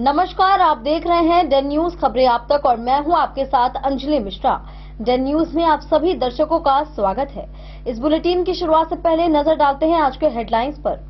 नमस्कार, आप देख रहे हैं डेन न्यूज खबरें आप तक और मैं हूं आपके साथ अंजलि मिश्रा। डेन न्यूज में आप सभी दर्शकों का स्वागत है। इस बुलेटिन की शुरुआत से पहले नजर डालते हैं आज के हेडलाइंस पर।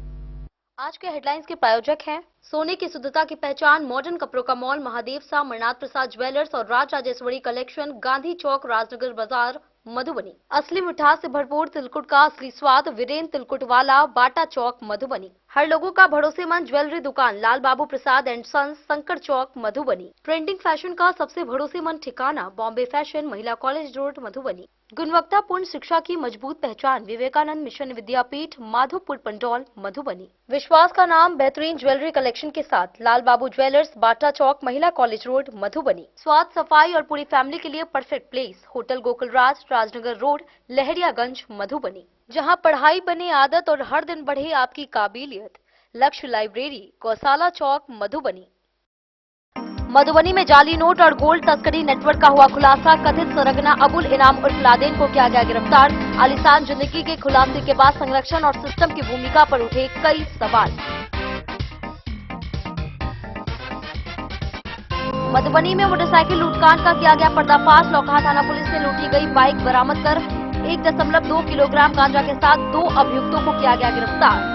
आज के हेडलाइंस के प्रायोजक हैं सोने की शुद्धता की पहचान मॉडर्न कपड़ों का मॉल महादेव सा मरनाथ प्रसाद ज्वेलर्स और राज राजेश्वरी कलेक्शन, गांधी चौक, राजनगर बाजार, मधुबनी। असली मिठास से भरपूर तिलकुट का असली स्वाद, वीरेन तिलकुट वाला, बाटा चौक, मधुबनी। हर लोगों का भरोसेमंद ज्वेलरी दुकान Lal Babu Prasad and sons, Shankar Chowk, Madhubani. Trending fashion का सबसे भरोसेमंद ठिकाना बॉम्बे फैशन, महिला कॉलेज रोड, मधुबनी। गुणवत्तापूर्ण शिक्षा की मजबूत पहचान विवेकानंद मिशन विद्यापीठ, माधोपुर पंडौल, मधुबनी। विश्वास का नाम बेहतरीन ज्वेलरी कलेक्शन के साथ लाल बाबू ज्वेलर्स, बाटा चौक, महिला कॉलेज रोड, मधुबनी। स्वाद, सफाई और पूरी फैमिली के लिए परफेक्ट प्लेस होटल गोकुल राज, राजनगर रोड, लहरियागंज, मधुबनी। जहां पढ़ाई बने आदत और हर दिन बढ़े आपकी काबिलियत। लक्ष्य लाइब्रेरी, गौशाला चौक, मधुबनी। मधुबनी में जाली नोट और गोल्ड तस्करी नेटवर्क का हुआ खुलासा। कथित सरगना अबुल इनाम उर्फ लादेन को किया गया गिरफ्तार। आलीशान जिंदगी के खुलासे के बाद संरक्षण और सिस्टम की भूमिका पर उठे कई सवाल। मधुबनी में मोटरसाइकिल लूटकांड का किया गया पर्दाफाश। लौकहा थाना पुलिस ने लूटी गई बाइक बरामद कर 1.2 किलोग्राम गांजा के साथ 2 अभियुक्तों को किया गया गिरफ्तार।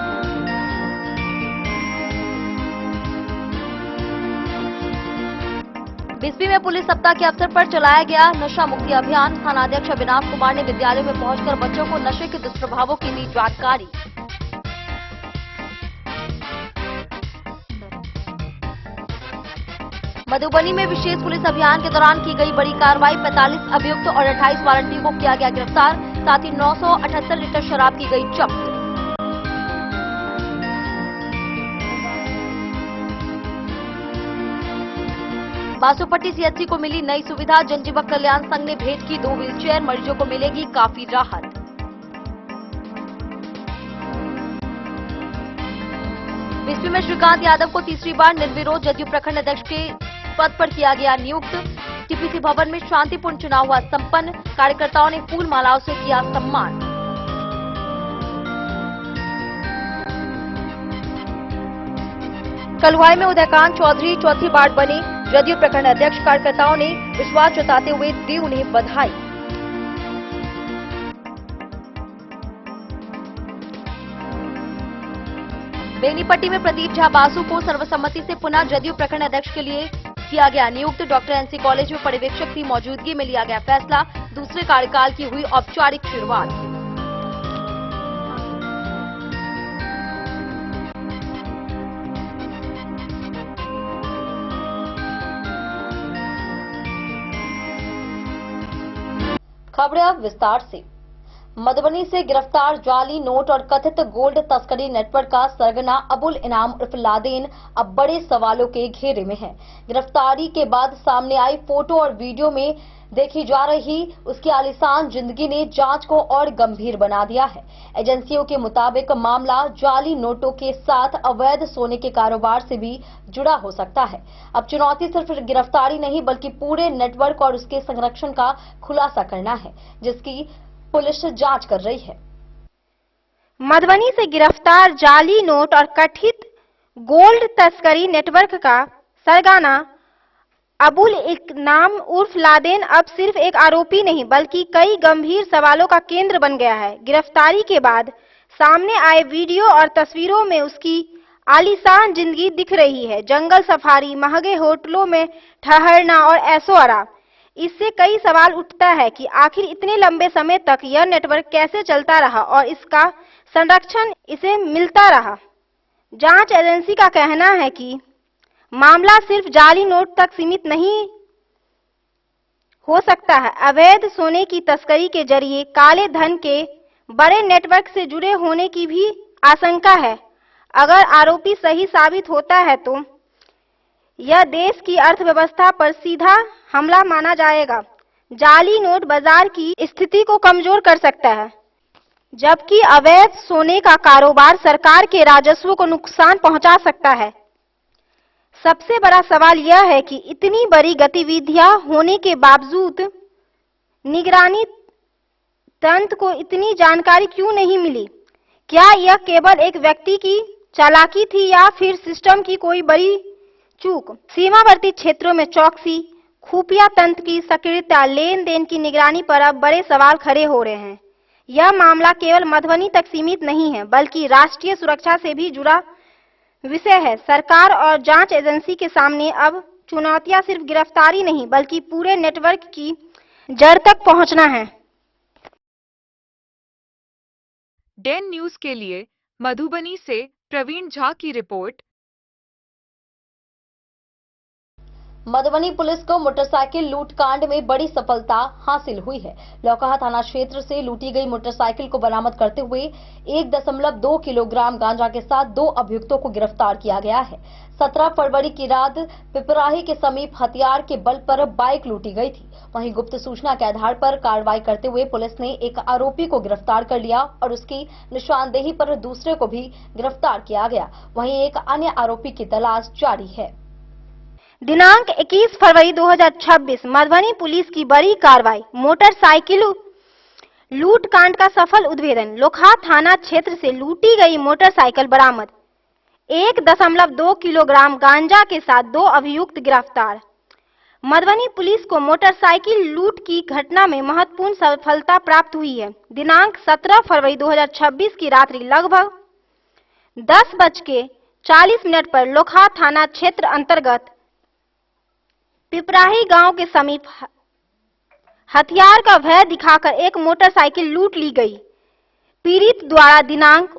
बिस्बी में पुलिस सप्ताह के अवसर पर चलाया गया नशा मुक्ति अभियान। थानाध्यक्ष अविनाश कुमार ने विद्यालयों में पहुंचकर बच्चों को नशे के दुष्प्रभावों की दी जानकारी। मधुबनी में विशेष पुलिस अभियान के दौरान की गई बड़ी कार्रवाई। 45 अभियुक्त और 28 वारंटियों को किया गया गिरफ्तार। साथ ही 978 लीटर शराब की गई जब्त। बासुपट्टी सीएचसी को मिली नई सुविधा। जनजीवन कल्याण संघ ने भेंट की 2 व्हीलचेयर, मरीजों को मिलेगी काफी राहत। बिस्बी में श्रीकांत यादव को तीसरी बार निर्विरोध जदयू प्रखंड अध्यक्ष के पद पर किया गया नियुक्त। टीपीसी भवन में शांतिपूर्ण चुनाव हुआ संपन्न। कार्यकर्ताओं ने फूल मालाओं से किया सम्मान। कलुआई में उदयकांत चौधरी चौथी बार बने जदयू प्रखंड अध्यक्ष। कार्यकर्ताओं ने विश्वास जताते हुए दी उन्हें बधाई। बेनीपट्टी में प्रदीप झा बासु को सर्वसम्मति से पुनः जदयू प्रखंड अध्यक्ष के लिए किया गया नियुक्त। डॉक्टर एनसी कॉलेज में पर्यवेक्षक की मौजूदगी में लिया गया फैसला। दूसरे कार्यकाल की हुई औपचारिक शुरुआत। खबरें अब विस्तार से। मधुबनी से गिरफ्तार जाली नोट और कथित गोल्ड तस्करी नेटवर्क का सरगना अबुल इनाम उर्फ लादेन अब बड़े सवालों के घेरे में है। गिरफ्तारी के बाद सामने आई फोटो और वीडियो में देखी जा रही उसकी आलीशान जिंदगी ने जांच को और गंभीर बना दिया है। एजेंसियों के मुताबिक मामला जाली नोटों के साथ अवैध सोने के कारोबार से भी जुड़ा हो सकता है। अब चुनौती सिर्फ गिरफ्तारी नहीं बल्कि पूरे नेटवर्क और उसके संरक्षण का खुलासा करना है, जिसकी पुलिस जांच कर रही है। मधुबनी से गिरफ्तार जाली नोट और कथित गोल्ड तस्करी नेटवर्क का सरगना अबुल इनाम उर्फ लादेन अब सिर्फ एक आरोपी नहीं बल्कि कई गंभीर सवालों का केंद्र बन गया है। गिरफ्तारी के बाद सामने आए वीडियो और तस्वीरों में उसकी आलीशान जिंदगी दिख रही है। जंगल सफारी, महंगे होटलों में ठहरना और ऐशो-आराम। इससे कई सवाल उठता है कि आखिर इतने लंबे समय तक यह नेटवर्क कैसे चलता रहा और इसका संरक्षण इसे मिलता रहा। जांच एजेंसी का कहना है कि मामला सिर्फ जाली नोट तक सीमित नहीं हो सकता है। अवैध सोने की तस्करी के जरिए काले धन के बड़े नेटवर्क से जुड़े होने की भी आशंका है। अगर आरोपी सही साबित होता है तो यह देश की अर्थव्यवस्था पर सीधा हमला माना जाएगा। जाली नोट बाजार की स्थिति को कमजोर कर सकता है, जबकि अवैध सोने का कारोबार सरकार के राजस्व को नुकसान पहुंचा सकता है। सबसे बड़ा सवाल यह है कि इतनी बड़ी गतिविधियां होने के बावजूद निगरानी तंत्र को इतनी जानकारी क्यों नहीं मिली? क्या यह केवल एक व्यक्ति की चालाकी थी या फिर सिस्टम की कोई बड़ी चूक। सीमावर्ती क्षेत्रों में चौकसी, खुफिया तंत्र की सक्रियता, लेन देन की निगरानी पर अब बड़े सवाल खड़े हो रहे हैं। यह मामला केवल मधुबनी तक सीमित नहीं है, बल्कि राष्ट्रीय सुरक्षा से भी जुड़ा विषय है। सरकार और जांच एजेंसी के सामने अब चुनौतियां सिर्फ गिरफ्तारी नहीं, बल्कि पूरे नेटवर्क की जड़ तक पहुंचना है। डेन न्यूज के लिए मधुबनी से प्रवीण झा की रिपोर्ट। मधुबनी पुलिस को मोटरसाइकिल लूट कांड में बड़ी सफलता हासिल हुई है। लौकहा थाना क्षेत्र से लूटी गई मोटरसाइकिल को बरामद करते हुए 1.2 किलोग्राम गांजा के साथ 2 अभियुक्तों को गिरफ्तार किया गया है। 17 फरवरी की रात पिपराही के समीप हथियार के बल पर बाइक लूटी गई थी। वहीं गुप्त सूचना के आधार पर कार्रवाई करते हुए पुलिस ने एक आरोपी को गिरफ्तार कर लिया और उसकी निशानदेही पर दूसरे को भी गिरफ्तार किया गया। वहीं एक अन्य आरोपी की तलाश जारी है। दिनांक 21 फरवरी 2026 मधुबनी पुलिस की बड़ी कार्रवाई, मोटरसाइकिल लूट कांड का सफल उद्भेदन। लोकहा थाना क्षेत्र से लूटी गई मोटरसाइकिल बरामद, 1.2 किलोग्राम गांजा के साथ 2 अभियुक्त गिरफ्तार। मधुबनी पुलिस को मोटरसाइकिल लूट की घटना में महत्वपूर्ण सफलता प्राप्त हुई है। दिनांक 17 फरवरी 2026 की रात्रि लगभग 10:40 पर लोकहा थाना क्षेत्र अंतर्गत पिपराही गांव के समीप हथियार का भय दिखाकर एक मोटरसाइकिल लूट ली गई। पीड़ित द्वारा दिनांक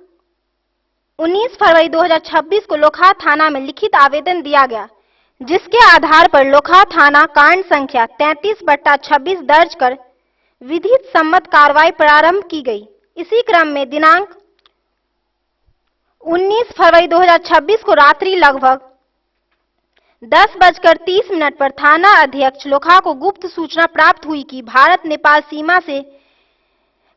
19 फरवरी 2026 को लोकहा थाना में लिखित आवेदन दिया गया, जिसके आधार पर लोकहा थाना कांड संख्या 33/26 दर्ज कर विधिक सम्मत कार्रवाई प्रारंभ की गई। इसी क्रम में दिनांक 19 फरवरी 2026 को रात्रि लगभग 10:30 पर थाना अध्यक्ष लोकहा को गुप्त सूचना प्राप्त हुई कि भारत नेपाल सीमा से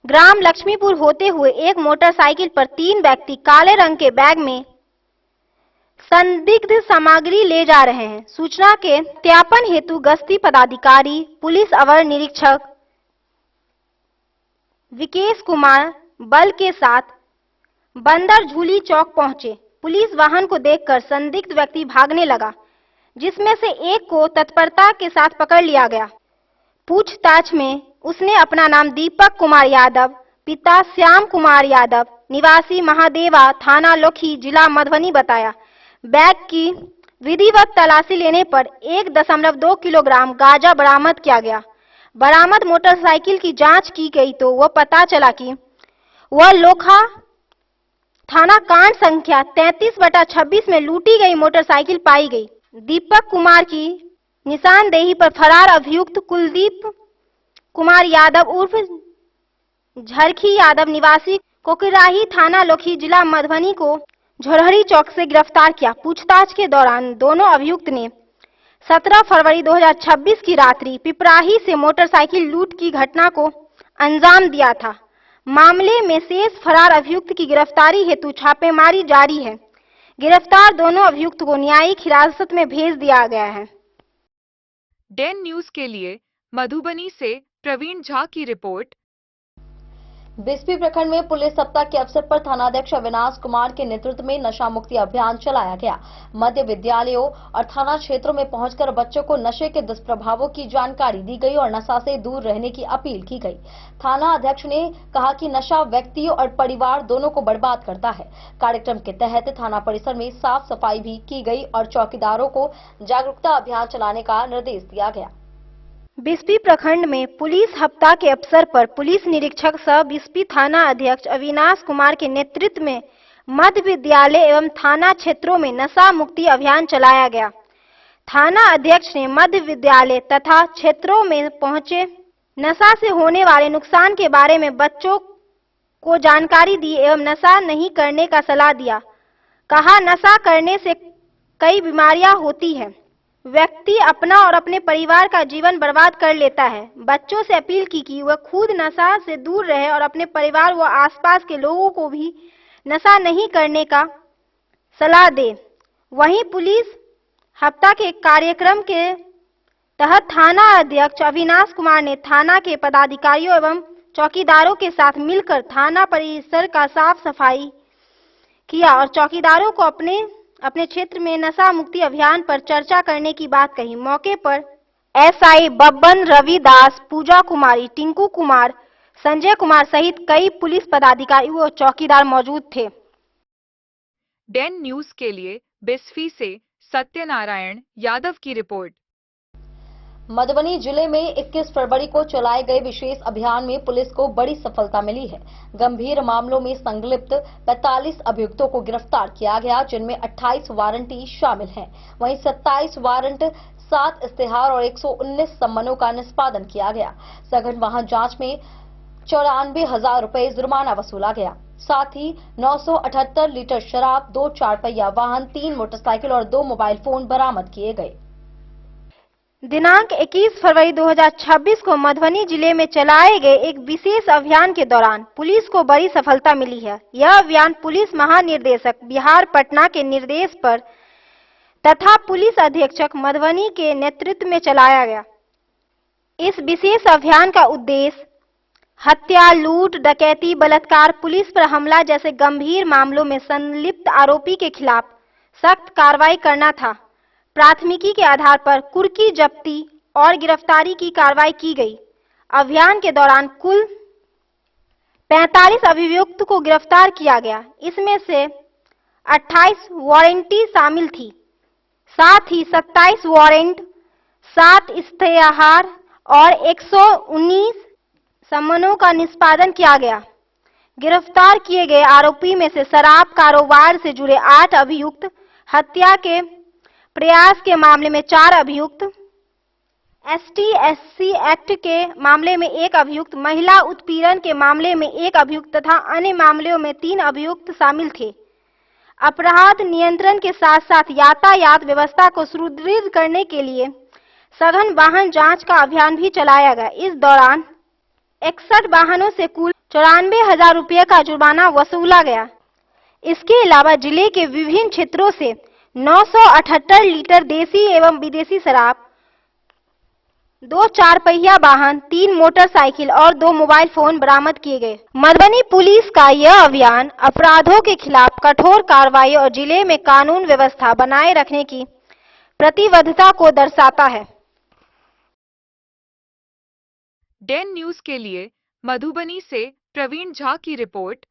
ग्राम लक्ष्मीपुर होते हुए एक मोटरसाइकिल पर 3 व्यक्ति काले रंग के बैग में संदिग्ध सामग्री ले जा रहे हैं। सूचना के सत्यापन हेतु गश्ती पदाधिकारी पुलिस अवर निरीक्षक विकेश कुमार बल के साथ बंदर झूली चौक पहुंचे। पुलिस वाहन को देखकर संदिग्ध व्यक्ति भागने लगा, जिसमें से एक को तत्परता के साथ पकड़ लिया गया। पूछताछ में उसने अपना नाम दीपक कुमार यादव, पिता श्याम कुमार यादव, निवासी महादेवा, थाना लोखी, जिला मधुबनी बताया। बैग की विधिवत तलाशी लेने पर 1.2 किलोग्राम गांजा बरामद किया गया। बरामद मोटरसाइकिल की जांच की गई तो वह पता चला कि वह लोकहा थाना कांड संख्या 33/26 में लूटी गई मोटरसाइकिल पाई गई। दीपक कुमार की निशानदेही पर फरार अभियुक्त कुलदीप कुमार यादव उर्फ झरखी यादव निवासी कोकिराही, थाना लोखी, जिला मधुबनी को झोरहरी चौक से गिरफ्तार किया। पूछताछ के दौरान दोनों अभियुक्त ने 17 फरवरी 2026 की रात्रि पिपराही से मोटरसाइकिल लूट की घटना को अंजाम दिया था। मामले में शेष फरार अभियुक्त की गिरफ्तारी हेतु छापेमारी जारी है। गिरफ्तार दोनों अभियुक्त को न्यायिक हिरासत में भेज दिया गया है। डेन न्यूज के लिए मधुबनी से प्रवीण झा की रिपोर्ट। बिस्फी प्रखंड में पुलिस सप्ताह के अवसर पर थानाध्यक्ष अविनाश कुमार के नेतृत्व में नशा मुक्ति अभियान चलाया गया। मध्य विद्यालयों और थाना क्षेत्रों में पहुंचकर बच्चों को नशे के दुष्प्रभावों की जानकारी दी गई और नशा से दूर रहने की अपील की गई। थाना अध्यक्ष ने कहा कि नशा व्यक्तियों और परिवार दोनों को बर्बाद करता है। कार्यक्रम के तहत थाना परिसर में साफ सफाई भी की गई और चौकीदारों को जागरूकता अभियान चलाने का निर्देश दिया गया। बिस्फी प्रखंड में पुलिस हफ्ता के अवसर पर पुलिस निरीक्षक सह बिस्फी थाना अध्यक्ष अविनाश कुमार के नेतृत्व में मध्य विद्यालय एवं थाना क्षेत्रों में नशा मुक्ति अभियान चलाया गया। थाना अध्यक्ष ने मध्य विद्यालय तथा क्षेत्रों में पहुंचे नशा से होने वाले नुकसान के बारे में बच्चों को जानकारी दी एवं नशा नहीं करने का सलाह दिया। कहा, नशा करने से कई बीमारियां होती हैं। व्यक्ति अपना और अपने परिवार का जीवन बर्बाद कर लेता है। बच्चों से अपील की कि वह खुद नशा से दूर रहे और अपने परिवार व आसपास के लोगों को भी नशा नहीं करने का सलाह दे। वहीं पुलिस हफ्ता के कार्यक्रम के तहत थाना अध्यक्ष अविनाश कुमार ने थाना के पदाधिकारियों एवं चौकीदारों के साथ मिलकर थाना परिसर का साफ सफाई किया और चौकीदारों को अपने अपने क्षेत्र में नशा मुक्ति अभियान पर चर्चा करने की बात कही। मौके पर एसआई बब्बन रविदास, पूजा कुमारी, टिंकू कुमार, संजय कुमार सहित कई पुलिस पदाधिकारी व चौकीदार मौजूद थे। डेन न्यूज के लिए बिस्फी से सत्यनारायण यादव की रिपोर्ट। मधुबनी जिले में 21 फरवरी को चलाए गए विशेष अभियान में पुलिस को बड़ी सफलता मिली है। गंभीर मामलों में संलिप्त 45 अभियुक्तों को गिरफ्तार किया गया, जिनमें 28 वारंटी शामिल हैं। वहीं 27 वारंट, 7 इश्तेहार और 119 सम्मनों का निष्पादन किया गया। सघन वाहन जांच में 94,000 रुपए जुर्माना वसूला गया। साथ ही 978 लीटर शराब, 2 4-पहिया वाहन, 3 मोटरसाइकिल और 2 मोबाइल फोन बरामद किए गए। दिनांक 21 फरवरी 2026 को मधुबनी जिले में चलाए गए एक विशेष अभियान के दौरान पुलिस को बड़ी सफलता मिली है। यह अभियान पुलिस महानिदेशक बिहार पटना के निर्देश पर तथा पुलिस अधीक्षक मधुबनी के नेतृत्व में चलाया गया। इस विशेष अभियान का उद्देश्य हत्या, लूट, डकैती, बलात्कार, पुलिस पर हमला जैसे गंभीर मामलों में संलिप्त आरोपी के खिलाफ सख्त कार्रवाई करना था। प्राथमिकी के आधार पर कुर्की जब्ती और गिरफ्तारी की कार्रवाई की गई। अभियान के दौरान कुल 45 अभियुक्त को गिरफ्तार किया गया। इसमें से 28 वारंटी शामिल थी। साथ ही 27 वारंट, 7 इश्तेहार और 119 सम्मनों का निष्पादन किया गया। गिरफ्तार किए गए आरोपी में से शराब कारोबार से जुड़े 8 अभियुक्त, हत्या के प्रयास के मामले में 4 अभियुक्त, ST/SC एक्ट के मामले में 1 अभियुक्त, महिला उत्पीड़न के मामले में 1 अभियुक्त तथा अन्य मामलों में 3 अभियुक्त शामिल थे। अपराध नियंत्रण के साथ साथ यातायात व्यवस्था को सुदृढ़ करने के लिए सघन वाहन जांच का अभियान भी चलाया गया। इस दौरान 61 वाहनों से कुल 94,000 रुपये का जुर्माना वसूला गया। इसके अलावा जिले के विभिन्न क्षेत्रों से 978 लीटर देसी एवं विदेशी शराब, 2 4-पहिया वाहन, 3 मोटरसाइकिल और 2 मोबाइल फोन बरामद किए गए। मधुबनी पुलिस का यह अभियान अपराधों के खिलाफ कठोर कार्रवाई और जिले में कानून व्यवस्था बनाए रखने की प्रतिबद्धता को दर्शाता है। डेन न्यूज के लिए मधुबनी से प्रवीण झा की रिपोर्ट।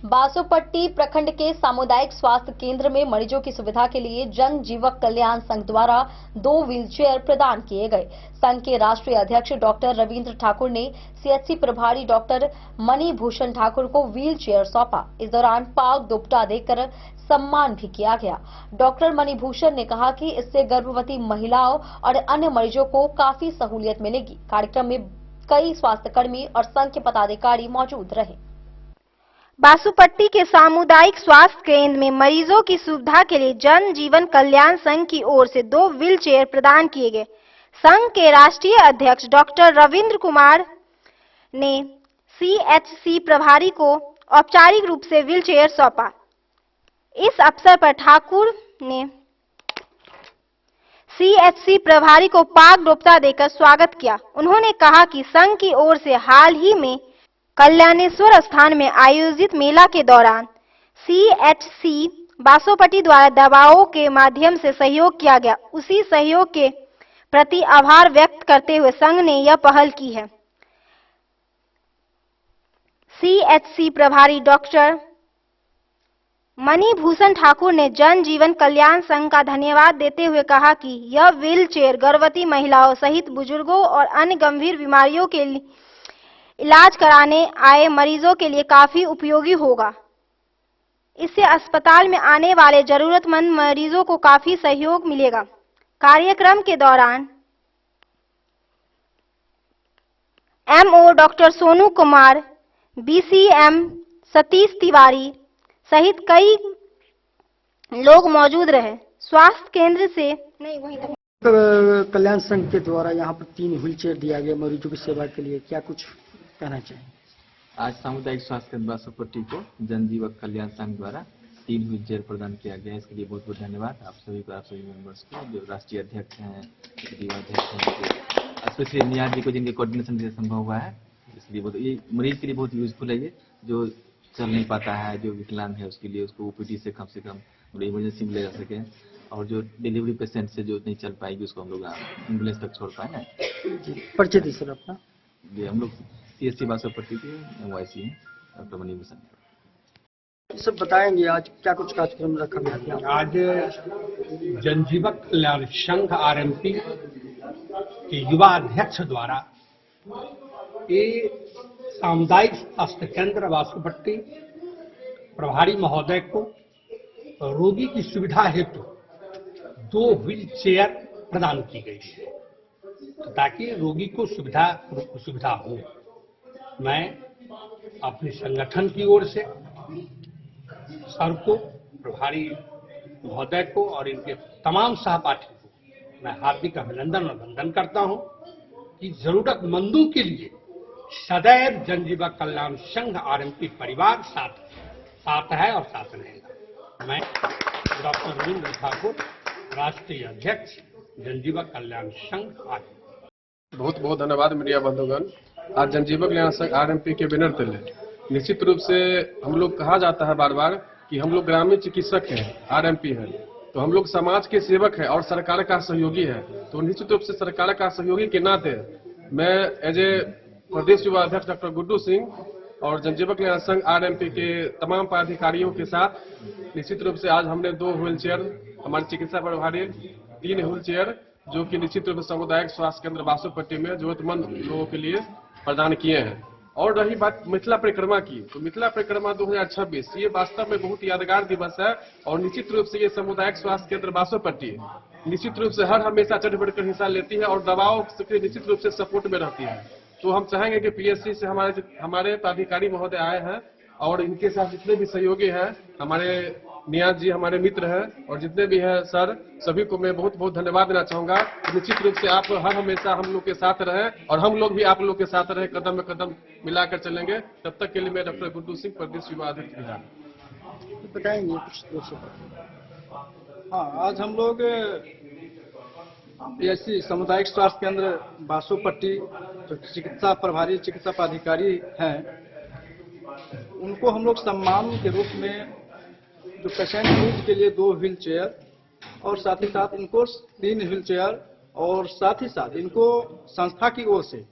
बासोपट्टी प्रखंड के सामुदायिक स्वास्थ्य केंद्र में मरीजों की सुविधा के लिए जन जीवक कल्याण संघ द्वारा 2 व्हीलचेयर प्रदान किए गए। संघ के राष्ट्रीय अध्यक्ष डॉक्टर रविंद्र ठाकुर ने सीएचसी प्रभारी डॉक्टर मणि भूषण ठाकुर को व्हीलचेयर सौंपा। इस दौरान पाग दुपट्टा देकर सम्मान भी किया गया। डॉक्टर मणि भूषण ने कहा कि इससे गर्भवती महिलाओं और अन्य मरीजों को काफी सहूलियत मिलेगी। कार्यक्रम में कई स्वास्थ्यकर्मी और संघ के पदाधिकारी मौजूद रहे। बासुपट्टी के सामुदायिक स्वास्थ्य केंद्र में मरीजों की सुविधा के लिए जन जीवन कल्याण संघ की ओर से 2 व्हीलचेयर प्रदान किए गए। संघ के राष्ट्रीय अध्यक्ष डॉक्टर रविंद्र कुमार ने सीएचसी प्रभारी को औपचारिक रूप से व्हीलचेयर सौंपा। इस अवसर पर ठाकुर ने सीएचसी प्रभारी को पाग डोपता देकर स्वागत किया। उन्होंने कहा कि संघ की ओर से हाल ही में कल्याणेश्वर स्थान में आयोजित मेला के दौरान सीएचसी बासोपट्टी द्वारा दवाओं के माध्यम से सहयोग किया गया। उसी सहयोग के प्रति आभार व्यक्त करते हुए संघ ने यह पहल की है। सीएचसी प्रभारी डॉक्टर मणि भूषण ठाकुर ने जन जीवन कल्याण संघ का धन्यवाद देते हुए कहा कि यह व्हीलचेयर गर्भवती महिलाओं सहित बुजुर्गों और अन्य गंभीर बीमारियों के लिए इलाज कराने आए मरीजों के लिए काफी उपयोगी होगा। इससे अस्पताल में आने वाले जरूरतमंद मरीजों को काफी सहयोग मिलेगा। कार्यक्रम के दौरान MO doctor Sonu Kumar, BCM Satish Tiwari सहित कई लोग मौजूद रहे। स्वास्थ्य केंद्र से कल्याण संघ के द्वारा यहाँ पर 3 व्हीलचेयर दिया गया मरीजों की सेवा के लिए, क्या कुछ कहना चाहिए? आज सामुदायिक स्वास्थ्य केंद्र बासोपट्टी को जनजीवक कल्याण संघ द्वारा 3 व्हीलचेयर प्रदान किया गया है। इसके लिए बहुत बहुत धन्यवाद आप सभी को, आप सभी मेंबर्स को, जो राष्ट्रीय अध्यक्ष हैं, अध्यक्ष हैं, स्पेशली नियाज जी को जिनके कोऑर्डिनेशन से संभव हुआ है। इसलिए बहुत ये मरीज के लिए बहुत यूजफुल है। ये जो चल नहीं पाता है, जो विकलांग है, उसके लिए उसको ओपीडी से कम और इमरजेंसी में ले जा सकें, और जो डिलीवरी पेशेंट से जो नहीं चल पाएगी उसको हम लोग एम्बुलेंस तक छोड़ पाए ना। परिचय दी सर अपना। ये हम लोग CSC बासोपट्टी के MYC हैं, डॉक्टर मनी भूषण। सब बताएंगे आज क्या कुछ कार्यक्रम रखा गया था। आज जनजीवक कल्याण संघ RMP के युवा अध्यक्ष द्वारा ये सामुदायिक स्वास्थ्य केंद्र बासोपट्टी प्रभारी महोदय को रोगी की सुविधा हेतु 2 व्हील चेयर प्रदान की गई है, तो ताकि रोगी को सुविधा हो। मैं अपने संगठन की ओर से सर को, प्रभारी महोदय को और इनके तमाम सहपाठी को मैं हार्दिक अभिनंदन और वंदन करता हूं कि जरूरतमंदों के लिए सदैव जनजीवक कल्याण संघ RMP परिवार साथ है और साथ रहेगा। मैं डॉक्टर रविंद्र ठाकुर, राष्ट्रीय अध्यक्ष जनजीवक कल्याण संघ RMP। बहुत बहुत धन्यवाद मीडिया बंधुगण। आज जनजीवक कल्याण संघ RMP के बैनर तले निश्चित रूप से हम लोग कहा जाता है बार बार कि हम लोग ग्रामीण चिकित्सक हैं, RMP है, तो हम लोग समाज के सेवक हैं और सरकार का सहयोगी है। तो निश्चित रूप से सरकार का सहयोगी के नाते मैं एज ए प्रदेश युवा अध्यक्ष डॉक्टर गुड्डू सिंह और जनजीवक कल्याण संघ RMP के तमाम पदाधिकारियों के साथ निश्चित रूप से आज हमने 2 व्हील चेयर, हमारे चिकित्सा प्रभारी 3 व्हील चेयर जो कि निश्चित रूप से सामुदायिक स्वास्थ्य केंद्र बासोपट्टी में जरूरतमंद लोगों के लिए प्रदान किए हैं। और रही बात मिथिला परिक्रमा की, तो मिथिला परिक्रमा 2026 ये वास्तव में बहुत यादगार दिवस है और निश्चित रूप से ये सामुदायिक स्वास्थ्य केंद्र बासोपट्टी निश्चित रूप से हर हमेशा चढ़ बढ़कर हिस्सा लेती है और दवाओं से निश्चित रूप से सपोर्ट में रहती है। तो हम चाहेंगे कि PSC से हमारे पदाधिकारी महोदय आए हैं और इनके साथ जितने भी सहयोगी हैं, हमारे नियाज जी हमारे मित्र हैं और जितने भी हैं सर, सभी को मैं बहुत बहुत धन्यवाद देना चाहूंगा। निश्चित रूप से आप हर हमेशा हम लोग के साथ रहें और हम लोग भी आप लोग के साथ रहें, कदम में कदम मिलाकर चलेंगे। तब तक के लिए मैं डॉक्टर गुड्डू सिंह, प्रदेश युवा अध्यक्ष बिहार। बताएंगे कुछ दोस्तों। हाँ, आज हम लोग PSC सामुदायिक स्वास्थ्य केंद्र बासोपट्टी जो चिकित्सा प्रभारी चिकित्सा पदाधिकारी हैं, उनको हम लोग सम्मान के रूप में जो पेशेंट यूज के लिए 2 व्हील चेयर और साथ ही साथ इनको 3 व्हील चेयर और साथ ही साथ इनको संस्था की ओर से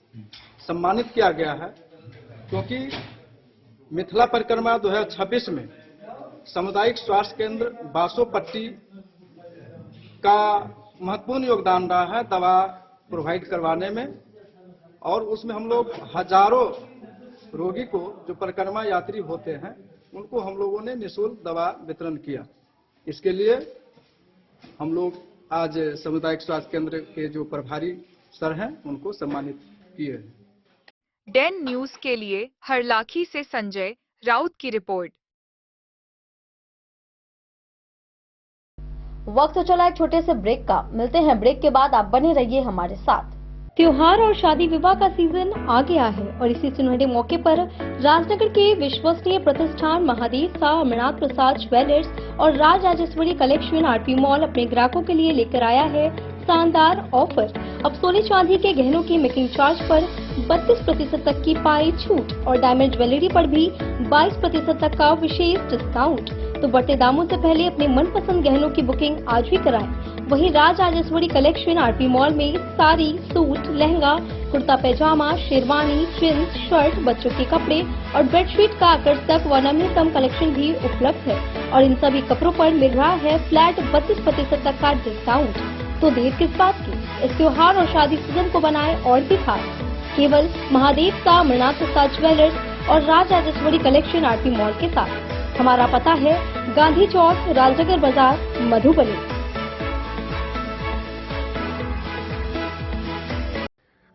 सम्मानित किया गया है, क्योंकि मिथिला परिक्रमा 2026 में सामुदायिक स्वास्थ्य केंद्र बासोपट्टी का महत्वपूर्ण योगदान रहा है दवा प्रोवाइड करवाने में, और उसमें हम लोग हजारों रोगी को जो परिक्रमा यात्री होते हैं उनको हम लोगों ने निःशुल्क दवा वितरण किया। इसके लिए हम लोग आज सामुदायिक स्वास्थ्य केंद्र के जो प्रभारी सर हैं उनको सम्मानित किए हैं। डेन न्यूज के लिए हरलाखी से संजय राउत की रिपोर्ट। वक्त चला एक छोटे से ब्रेक का। मिलते हैं ब्रेक के बाद, आप बने रहिए हमारे साथ। त्योहार और शादी विवाह का सीजन आ गया है और इसी सुनहरे मौके पर राजनगर के विश्वसनीय प्रतिष्ठान महादेव शाह अमरनाथ प्रसाद ज्वेलर्स और Raj Rajeshwari collection RP mall अपने ग्राहकों के लिए लेकर आया है शानदार ऑफर। अब सोने चांदी के गहनों की मेकिंग चार्ज पर 32% तक की पाई छूट और डायमंड ज्वेलरी पर भी 22% तक का विशेष डिस्काउंट। तो बढ़ते दामों से पहले अपने मनपसंद गहनों की बुकिंग आज ही कराएं। वहीं Raj Rajeshwari collection RP mall में साड़ी, सूट, लहंगा, कुर्ता पैजामा, शेरवानी, जींस, शर्ट, बच्चों के कपड़े और बेडशीट का आकर्षक व नवीनतम कलेक्शन भी उपलब्ध है और इन सभी कपड़ों पर मिल रहा है फ्लैट 32% तक का डिस्काउंट। तो देर किस बात की, इस त्योहार और शादी सीजन को बनाए और भी खास। केवल महादेव शाह अमरनाथ प्रसाद ज्वेलर्स और Raj Rajeshwari collection RP mall के साथ। हमारा पता है गांधी चौक, राजनगर बाजार, मधुबनी।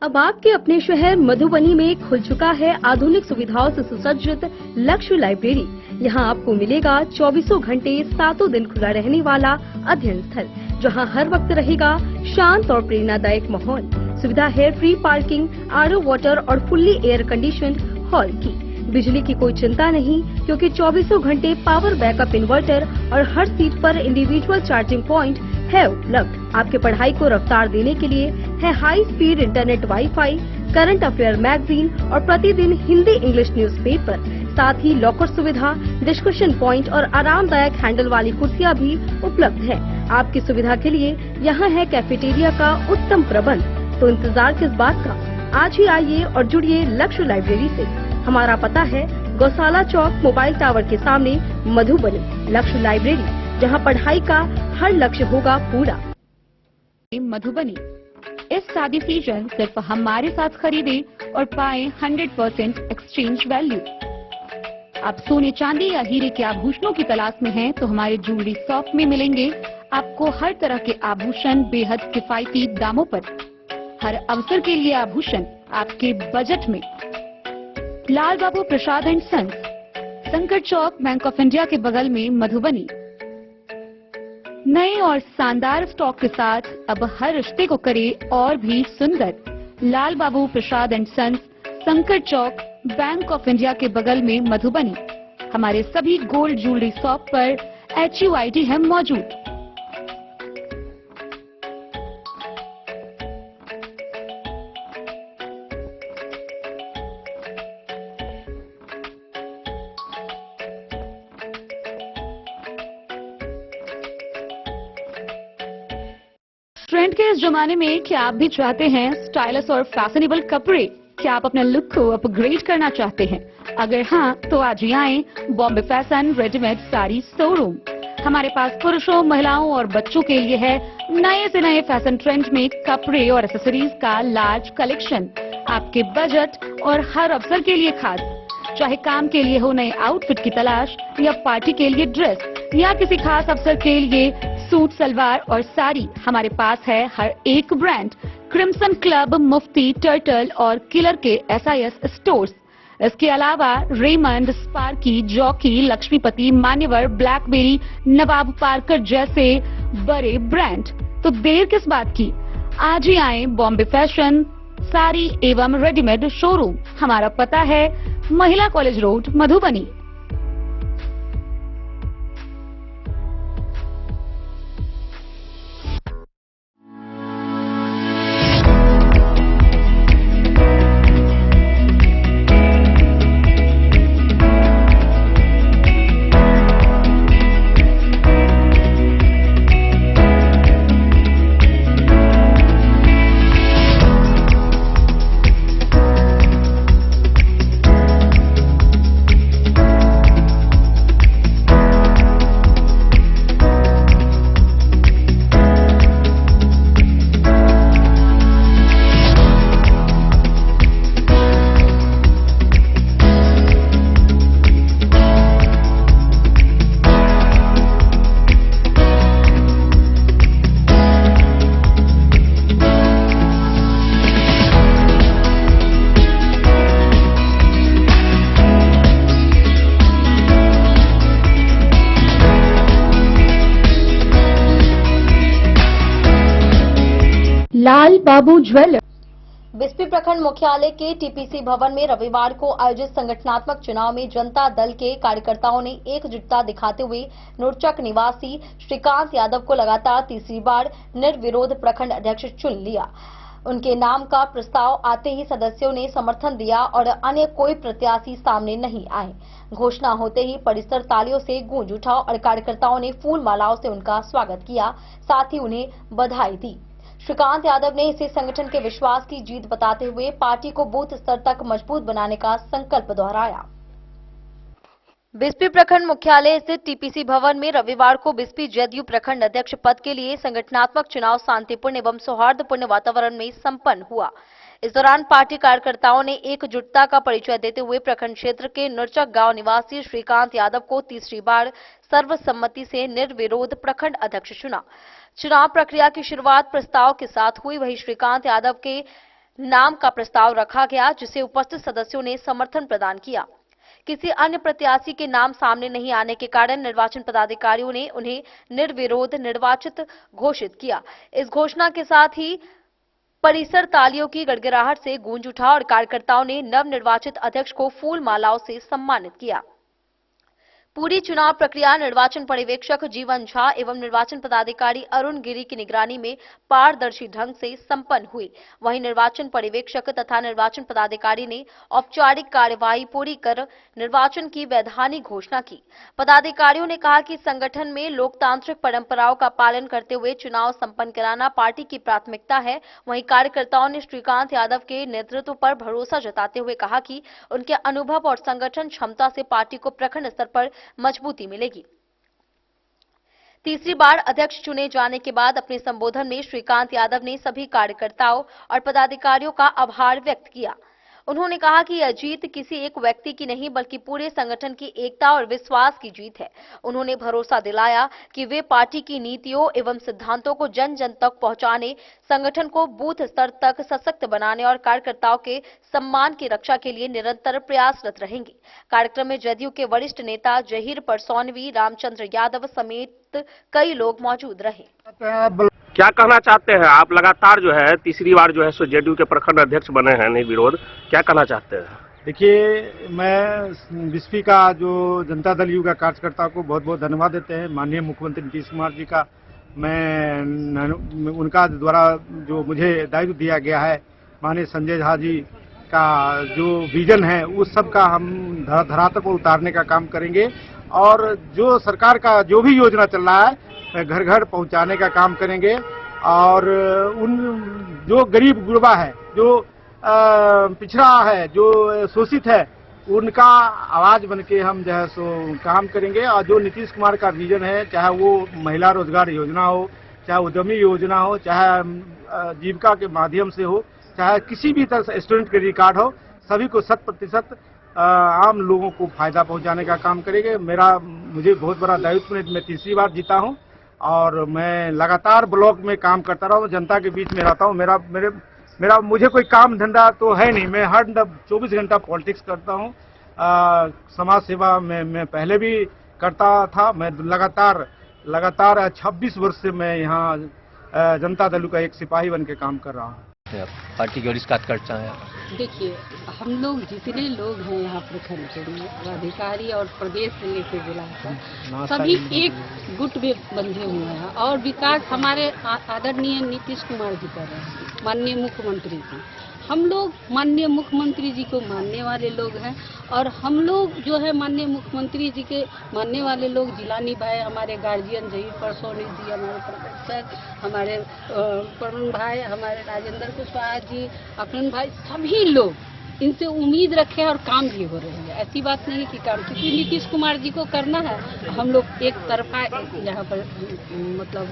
अब आपके अपने शहर मधुबनी में खुल चुका है आधुनिक सुविधाओं से सुसज्जित लक्ष्य लाइब्रेरी। यहाँ आपको मिलेगा 24 घंटे 7 दिन खुला रहने वाला अध्ययन स्थल, जहाँ हर वक्त रहेगा शांत और प्रेरणादायक माहौल। सुविधा है फ्री पार्किंग, RO वाटर और फुल्ली एयर कंडीशन्ड हॉल की। बिजली की कोई चिंता नहीं, क्योंकि 24 घंटे पावर बैकअप इन्वर्टर और हर सीट पर इंडिविजुअल चार्जिंग पॉइंट है उपलब्ध। आपके पढ़ाई को रफ्तार देने के लिए है high speed internet, wifi, current affair magazine और प्रतिदिन हिंदी इंग्लिश न्यूज़पेपर। साथ ही लॉकर सुविधा, डिस्कशन पॉइंट और आरामदायक हैंडल वाली कुर्सियां भी उपलब्ध है। आपकी सुविधा के लिए यहाँ है कैफेटेरिया का उत्तम प्रबंध। तो इंतजार किस बात का, आज ही आइए और जुड़िए लक्ष्य लाइब्रेरी से। हमारा पता है गौशाला चौक, मोबाइल टावर के सामने, मधुबनी। लक्ष्य लाइब्रेरी, जहाँ पढ़ाई का हर लक्ष्य होगा पूरा। मधुबनी, इस शादी सीजन सिर्फ हमारे साथ खरीदे और पाए 100% एक्सचेंज वैल्यू। आप सोने चांदी या हीरे के आभूषणों की तलाश में हैं तो हमारे ज्वेलरी शॉप में मिलेंगे आपको हर तरह के आभूषण बेहद किफायती दामों पर। हर अवसर के लिए आभूषण आपके बजट में। लाल बाबू प्रसाद एंड सन्स, संकट चौक, बैंक ऑफ इंडिया के बगल में, मधुबनी। नए और शानदार स्टॉक के साथ अब हर रिश्ते को करे और भी सुंदर। लाल बाबू प्रसाद एंड सन्स, संकट चौक, बैंक ऑफ इंडिया के बगल में, मधुबनी। हमारे सभी गोल्ड ज्वेलरी शॉप पर HUID है मौजूद। ट्रेंड के इस जमाने में क्या आप भी चाहते हैं स्टाइलिश और फैशनेबल कपड़े? क्या आप अपने लुक को अपग्रेड करना चाहते हैं? अगर हाँ, तो आज ही आएं Bombay fashion readymade sari showroom. हमारे पास पुरुषों, महिलाओं और बच्चों के लिए है नए से नए फैशन ट्रेंड में कपड़े और एक्सेसरीज का लार्ज कलेक्शन। आपके बजट और हर अवसर के लिए खास। चाहे काम के लिए हो नए आउटफिट की तलाश, या पार्टी के लिए ड्रेस, या किसी खास अवसर के लिए सूट, सलवार और साड़ी, हमारे पास है हर एक ब्रांड। क्रिम्सन क्लब, मुफ्ती, टर्टल और किलर के SIS स्टोर्स। इसके अलावा रेमंड, स्पार्की, जॉकी, लक्ष्मीपति, मान्यवर, ब्लैकबेरी, नवाब पार्कर जैसे बड़े ब्रांड। तो देर किस बात की, आज ही आए बॉम्बे फैशन साड़ी एवं रेडीमेड शोरूम। हमारा पता है महिला कॉलेज रोड, मधुबनी। लाल बाबू ज्वेलर्स। बिस्फी प्रखंड मुख्यालय के TPC भवन में रविवार को आयोजित संगठनात्मक चुनाव में जनता दल के कार्यकर्ताओं ने एकजुटता दिखाते हुए नुरचक निवासी श्रीकांत यादव को लगातार तीसरी बार निर्विरोध प्रखंड अध्यक्ष चुन लिया। उनके नाम का प्रस्ताव आते ही सदस्यों ने समर्थन दिया और अन्य कोई प्रत्याशी सामने नहीं आए। घोषणा होते ही परिसर तालियों से गूंज उठा और कार्यकर्ताओं ने फूल मालाओं से उनका स्वागत किया, साथ ही उन्हें बधाई दी। श्रीकांत यादव ने इसे संगठन के विश्वास की जीत बताते हुए पार्टी को बूथ स्तर तक मजबूत बनाने का संकल्प दोहराया। बिस्फी प्रखंड मुख्यालय स्थित TPC भवन में रविवार को बिस्फी जदयू प्रखंड अध्यक्ष पद के लिए संगठनात्मक चुनाव शांतिपूर्ण एवं सौहार्दपूर्ण वातावरण में संपन्न हुआ। इस दौरान पार्टी कार्यकर्ताओं ने एकजुटता का परिचय देते हुए प्रखंड क्षेत्र के नुरचक गांव निवासी श्रीकांत यादव को तीसरी बार सर्वसम्मति से निर्विरोध प्रखंड अध्यक्ष चुना। चुनाव प्रक्रिया की शुरुआत प्रस्ताव के साथ हुई, वहीं श्रीकांत यादव के नाम का प्रस्ताव रखा गया, जिसे उपस्थित सदस्यों ने समर्थन प्रदान किया। किसी अन्य प्रत्याशी के नाम सामने नहीं आने के कारण निर्वाचन पदाधिकारियों ने उन्हें निर्विरोध निर्वाचित घोषित किया। इस घोषणा के साथ ही परिसर तालियों की गड़गड़ाहट से गूंज उठा और कार्यकर्ताओं ने नवनिर्वाचित अध्यक्ष को फूल मालाओं से सम्मानित किया। पूरी चुनाव प्रक्रिया निर्वाचन पर्यवेक्षक जीवन झा एवं निर्वाचन पदाधिकारी अरुण गिरी की निगरानी में पारदर्शी ढंग से संपन्न हुई। वहीं निर्वाचन पर्यवेक्षक तथा निर्वाचन पदाधिकारी ने औपचारिक कार्यवाही पूरी कर निर्वाचन की वैधानिक घोषणा की। पदाधिकारियों ने कहा कि संगठन में लोकतांत्रिक परंपराओं का पालन करते हुए चुनाव संपन्न कराना पार्टी की प्राथमिकता है। वहीं कार्यकर्ताओं ने श्रीकांत यादव के नेतृत्व पर भरोसा जताते हुए कहा कि उनके अनुभव और संगठन क्षमता से पार्टी को प्रखंड स्तर पर मजबूती मिलेगी। तीसरी बार अध्यक्ष चुने जाने के बाद अपने संबोधन में श्रीकांत यादव ने सभी कार्यकर्ताओं और पदाधिकारियों का आभार व्यक्त किया। उन्होंने कहा कि यह जीत किसी एक व्यक्ति की नहीं बल्कि पूरे संगठन की एकता और विश्वास की जीत है। उन्होंने भरोसा दिलाया कि वे पार्टी की नीतियों एवं सिद्धांतों को जन जन तक पहुंचाने, संगठन को बूथ स्तर तक सशक्त बनाने और कार्यकर्ताओं के सम्मान की रक्षा के लिए निरंतर प्रयासरत रहेंगे। कार्यक्रम में जदयू के वरिष्ठ नेता जहीर परसौनवी, रामचंद्र यादव समेत कई लोग मौजूद रहे। क्या कहना चाहते हैं आप? लगातार जो है तीसरी बार जो है सो जेडीयू के प्रखंड अध्यक्ष बने हैं निर्विरोध, क्या कहना चाहते हैं? देखिए, मैं बिस्फी का जो जनता दल यू का कार्यकर्ता को बहुत बहुत धन्यवाद देते हैं। माननीय मुख्यमंत्री नीतीश कुमार जी का मैं उनका द्वारा जो मुझे दायित्व दिया गया है, माननीय संजय झा जी का जो विजन है उस सब का हम धरातल पर उतारने का काम करेंगे और जो सरकार का जो भी योजना चल रहा है घर घर पहुंचाने का काम करेंगे और उन जो गरीब गुरबा है, जो पिछड़ा है, जो शोषित है, उनका आवाज बन के हम जो है सो काम करेंगे। और जो नीतीश कुमार का विजन है, चाहे वो महिला रोजगार योजना हो, चाहे उद्यमी योजना हो, चाहे जीविका के माध्यम से हो, चाहे किसी भी तरह से स्टूडेंट क्रेडिट कार्ड हो, सभी को 100% आम लोगों को फायदा पहुंचाने का काम करेंगे। मुझे बहुत बड़ा दायित्व है, मैं तीसरी बार जीता हूं और मैं लगातार ब्लॉक में काम करता रहा हूं, जनता के बीच में रहता हूं। मुझे कोई काम धंधा तो है नहीं, मैं हर 24 घंटा पॉलिटिक्स करता हूं। समाज सेवा में मैं पहले भी करता था। मैं लगातार 26 वर्ष से मैं यहाँ जनता दल का एक सिपाही बन के काम कर रहा हूँ। पार्टी के वरिष्ठ कार्यकर्ता हैं। देखिए, हम लोग जितने लोग हैं यहाँ प्रखंड के पदाधिकारी और प्रदेश से लेकर जिला तक सभी एक गुट में बंधे हुए हैं और विकास हमारे आदरणीय नीतीश कुमार जी कर रहे हैं, माननीय मुख्यमंत्री जी। हम लोग माननीय मुख्यमंत्री जी को मानने वाले लोग हैं और हम लोग जो है माननीय मुख्यमंत्री जी के मानने वाले लोग जिलानी भाई, हमारे गार्जियन जहीर परसौनी जी, हमारे प्रोफेसर, हमारे प्रवीण भाई, हमारे राजेंद्र कुशवाहा जी, अफरन भाई, सभी लोग इनसे उम्मीद रखे और काम भी हो रही है। ऐसी बात नहीं है कि काम, क्योंकि नीतीश कुमार जी को करना है, हम लोग एक तरफा यहाँ पर मतलब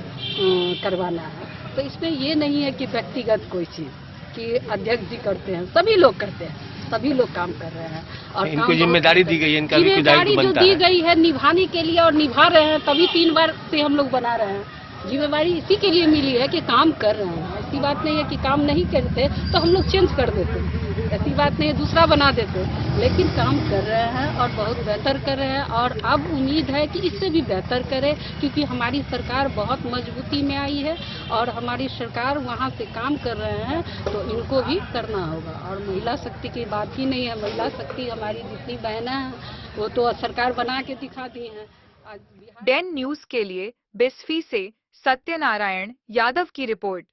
करवाना है। तो इसमें ये नहीं है कि व्यक्तिगत कोई चीज़ कि अध्यक्ष जी करते हैं, सभी लोग करते हैं, सभी लोग काम कर रहे हैं और इनको जिम्मेदारी दी गई है, इनका भी जिम्मेदारी जो दी गई है निभाने के लिए और निभा रहे हैं, तभी 3 बार से हम लोग बना रहे हैं। जिम्मेदारी इसी के लिए मिली है कि काम कर रहे हैं। ऐसी बात नहीं है कि काम नहीं करते तो हम लोग चेंज कर देते, ऐसी बात नहीं है दूसरा बना देते, लेकिन काम कर रहे हैं और बहुत बेहतर कर रहे हैं और अब उम्मीद है कि इससे भी बेहतर करें, क्योंकि हमारी सरकार बहुत मजबूती में आई है और हमारी सरकार वहाँ से काम कर रहे हैं, तो इनको भी करना होगा। और महिला शक्ति की बात ही नहीं है, महिला शक्ति हमारी जितनी बहनें हैं वो तो सरकार बना के दिखा दी है। डेन न्यूज के लिए बिस्फी से सत्यनारायण यादव की रिपोर्ट।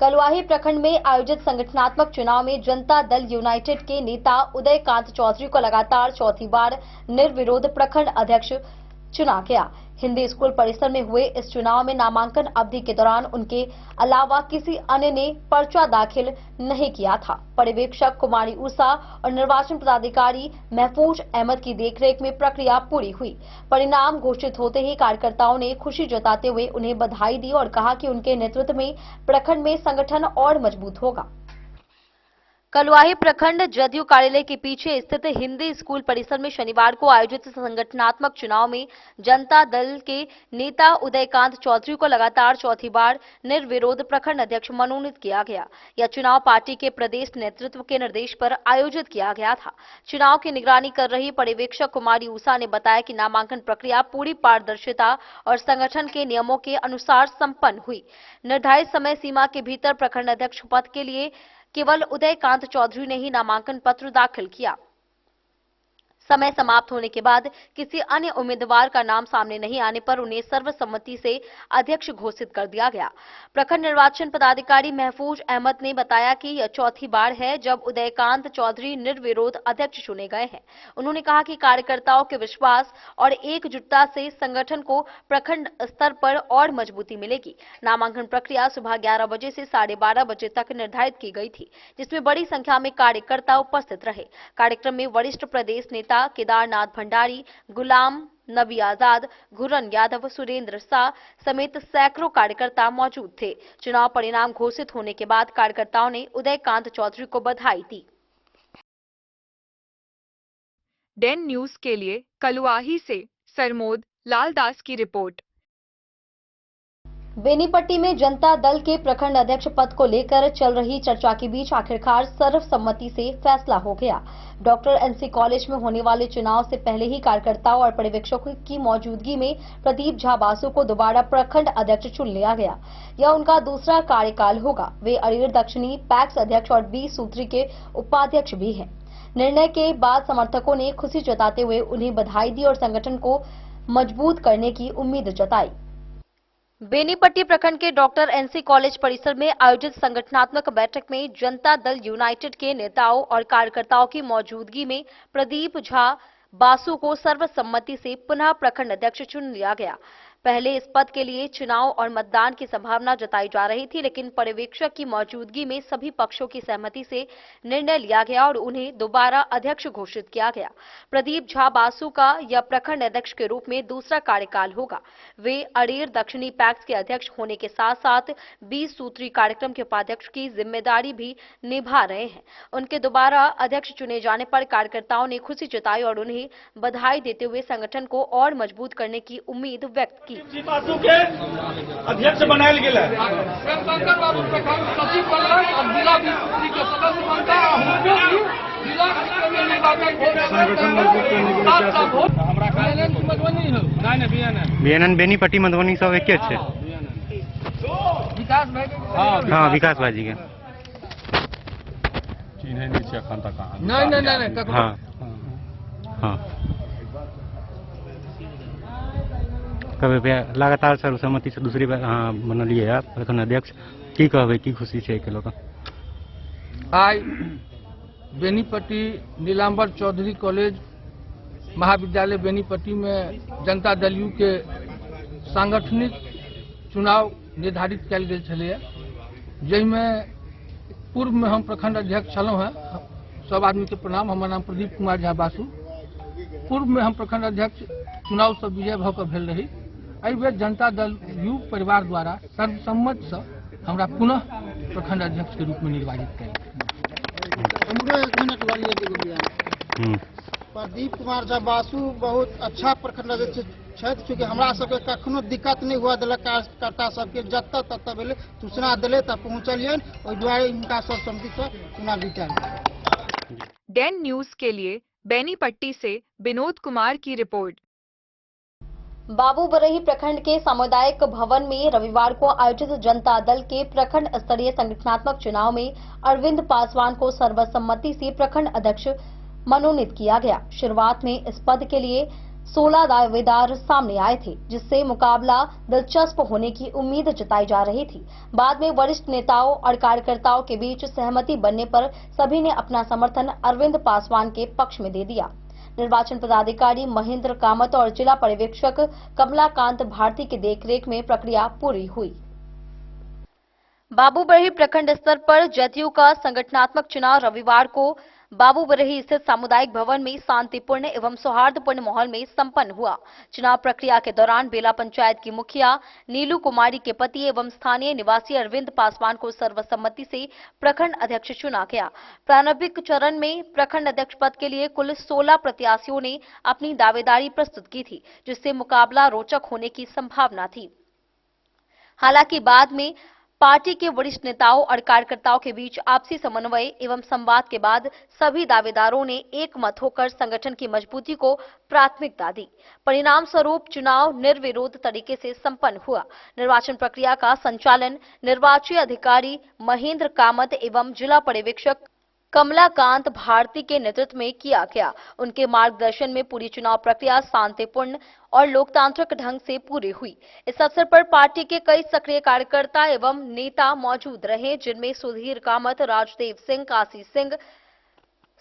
कलवाही प्रखंड में आयोजित संगठनात्मक चुनाव में जनता दल यूनाइटेड के नेता उदयकांत चौधरी को लगातार चौथी बार निर्विरोध प्रखंड अध्यक्ष चुना गया। हिंदी स्कूल परिसर में हुए इस चुनाव में नामांकन अवधि के दौरान उनके अलावा किसी अन्य ने पर्चा दाखिल नहीं किया था। पर्यवेक्षक कुमारी उषा और निर्वाचन पदाधिकारी महफूज अहमद की देखरेख में प्रक्रिया पूरी हुई। परिणाम घोषित होते ही कार्यकर्ताओं ने खुशी जताते हुए उन्हें बधाई दी और कहा कि उनके नेतृत्व में प्रखंड में संगठन और मजबूत होगा। कलवाही प्रखंड जदयू कार्यालय के पीछे स्थित हिंदी स्कूल परिसर में शनिवार को आयोजित संगठनात्मक चुनाव में जनता दल के नेता उदयकांत चौधरी को लगातार चौथी बार निर्विरोध प्रखंड अध्यक्ष मनोनीत किया गया। यह चुनाव पार्टी के प्रदेश नेतृत्व के निर्देश पर आयोजित किया गया था। चुनाव की निगरानी कर रही पर्यवेक्षक कुमारी उषा ने बताया कि नामांकन प्रक्रिया पूरी पारदर्शिता और संगठन के नियमों के अनुसार संपन्न हुई। निर्धारित समय सीमा के भीतर प्रखंड अध्यक्ष पद के लिए केवल उदयकांत चौधरी ने ही नामांकन पत्र दाखिल किया। समय समाप्त होने के बाद किसी अन्य उम्मीदवार का नाम सामने नहीं आने पर उन्हें सर्वसम्मति से अध्यक्ष घोषित कर दिया गया। प्रखंड निर्वाचन पदाधिकारी महफूज अहमद ने बताया कि यह चौथी बार है जब उदयकांत चौधरी निर्विरोध अध्यक्ष चुने गए हैं। उन्होंने कहा कि कार्यकर्ताओं के विश्वास और एकजुटता से संगठन को प्रखंड स्तर पर और मजबूती मिलेगी। नामांकन प्रक्रिया सुबह 11 बजे से 12:30 बजे तक निर्धारित की गई थी, जिसमें बड़ी संख्या में कार्यकर्ता उपस्थित रहे। कार्यक्रम में वरिष्ठ प्रदेश नेता केदारनाथ भंडारी, गुलाम नबी आजाद, घुरन यादव, सुरेंद्र शाह समेत सैकड़ों कार्यकर्ता मौजूद थे। चुनाव परिणाम घोषित होने के बाद कार्यकर्ताओं ने उदयकांत चौधरी को बधाई दी। डेन न्यूज के लिए कलुआही से सरमोद लालदास की रिपोर्ट। बेनीपट्टी में जनता दल के प्रखंड अध्यक्ष पद को लेकर चल रही चर्चा के बीच आखिरकार सर्वसम्मति से फैसला हो गया। डॉक्टर एनसी कॉलेज में होने वाले चुनाव से पहले ही कार्यकर्ताओं और पर्यवेक्षकों की मौजूदगी में प्रदीप झा बासु को दोबारा प्रखंड अध्यक्ष चुन लिया गया। यह उनका दूसरा कार्यकाल होगा। वे अरेर दक्षिणी पैक्स अध्यक्ष और 20 सूत्री के उपाध्यक्ष भी हैं। निर्णय के बाद समर्थकों ने खुशी जताते हुए उन्हें बधाई दी और संगठन को मजबूत करने की उम्मीद जताई। बेनीपट्टी प्रखंड के डॉक्टर एनसी कॉलेज परिसर में आयोजित संगठनात्मक बैठक में जनता दल यूनाइटेड के नेताओं और कार्यकर्ताओं की मौजूदगी में प्रदीप झा बासु को सर्वसम्मति से पुनः प्रखंड अध्यक्ष चुन लिया गया। पहले इस पद के लिए चुनाव और मतदान की संभावना जताई जा रही थी, लेकिन पर्यवेक्षक की मौजूदगी में सभी पक्षों की सहमति से निर्णय लिया गया और उन्हें दोबारा अध्यक्ष घोषित किया गया। प्रदीप झा बासु का यह प्रखंड अध्यक्ष के रूप में दूसरा कार्यकाल होगा। वे अरेर दक्षिणी पैक्स के अध्यक्ष होने के साथ साथ 20 सूत्री कार्यक्रम के उपाध्यक्ष की जिम्मेदारी भी निभा रहे हैं। उनके दोबारा अध्यक्ष चुने जाने पर कार्यकर्ताओं ने खुशी जताई और उन्हें बधाई देते हुए संगठन को और मजबूत करने की उम्मीद व्यक्त की। बासु के अध्यक्ष बनायल गेल बीएनएन बेनीपट्टी मधुबनी सब एके छै। विकास भाई हाँ विकास भाई जी के चिन्ह नहीं छै अखन तक अहाँ। नहीं हाँ हाँ कभी लगातार सर्वसम्मति से दूसरी बार हाँ बनलिए आप प्रखंड अध्यक्ष। की कहबे की खुशी छै के लोग आई बेनीपट्टी नीलांबर चौधरी कॉलेज महाविद्यालय बेनीपट्टी में जनता दल यू के सांगठनिक चुनाव निर्धारित कयल गेल छलैया, जाहिमे पूर्व में हम प्रखंड अध्यक्ष छलहुँ हैं। सब आदमी के प्रणाम। हमर नाम प्रदीप कुमार झा बासु। पूर्व में हम प्रखंड अध्यक्ष चुनाव से विजय भऽ कऽ भेल रही। एहि बेर जनता दल यू परिवार द्वारा सर्वसम्मत से हमरा पुनः प्रखंड अध्यक्ष के रूप में निर्वाचित कयल। प्रदीप कुमार झा बासु बहुत अच्छा प्रखंड अध्यक्ष छथि, चूँकि हमरा सबके कखनो दिक्कत नहीं हुआ देलक। कार्यकर्ता सबके जतऽ ततऽ भेलै सूचना दिले तऽ पहुँचलियन, ओहि दुआरे हिनका सर्वसम्मति से चुनाव जीतल। डेन न्यूज के लिए बेनीपट्टी से विनोद कुमार की रिपोर्ट। बाबूबरही प्रखंड के सामुदायिक भवन में रविवार को आयोजित जनता दल के प्रखंड स्तरीय संगठनात्मक चुनाव में अरविंद पासवान को सर्वसम्मति से प्रखंड अध्यक्ष मनोनीत किया गया। शुरुआत में इस पद के लिए 16 दावेदार सामने आए थे, जिससे मुकाबला दिलचस्प होने की उम्मीद जताई जा रही थी। बाद में वरिष्ठ नेताओं और कार्यकर्ताओं के बीच सहमति बनने पर सभी ने अपना समर्थन अरविंद पासवान के पक्ष में दे दिया। निर्वाचन पदाधिकारी महेंद्र कामत और जिला पर्यवेक्षक कमलाकांत भारती की देखरेख में प्रक्रिया पूरी हुई। बाबूबरही प्रखंड स्तर पर जदयू का संगठनात्मक चुनाव रविवार को बाबूबरही स्थित सामुदायिक भवन में शांतिपूर्ण एवं सौहार्दपूर्ण माहौल में संपन्न हुआ। चुनाव प्रक्रिया के दौरान बेला पंचायत की मुखिया नीलू कुमारी के पति एवं स्थानीय निवासी अरविंद पासवान को सर्वसम्मति से प्रखंड अध्यक्ष चुना गया। प्रारंभिक चरण में प्रखंड अध्यक्ष पद के लिए कुल 16 प्रत्याशियों ने अपनी दावेदारी प्रस्तुत की थी, जिससे मुकाबला रोचक होने की संभावना थी। हालांकि बाद में पार्टी के वरिष्ठ नेताओं और कार्यकर्ताओं के बीच आपसी समन्वय एवं संवाद के बाद सभी दावेदारों ने एक मत होकर संगठन की मजबूती को प्राथमिकता दी। परिणाम स्वरूप चुनाव निर्विरोध तरीके से संपन्न हुआ। निर्वाचन प्रक्रिया का संचालन निर्वाची अधिकारी महेंद्र कामत एवं जिला पर्यवेक्षक कमलाकांत भारती के नेतृत्व में किया गया। उनके मार्गदर्शन में पूरी चुनाव प्रक्रिया शांतिपूर्ण और लोकतांत्रिक ढंग से पूरी हुई। इस अवसर पर पार्टी के कई सक्रिय कार्यकर्ता एवं नेता मौजूद रहे, जिनमें सुधीर कामत, राजदेव सिंह, काशी सिंह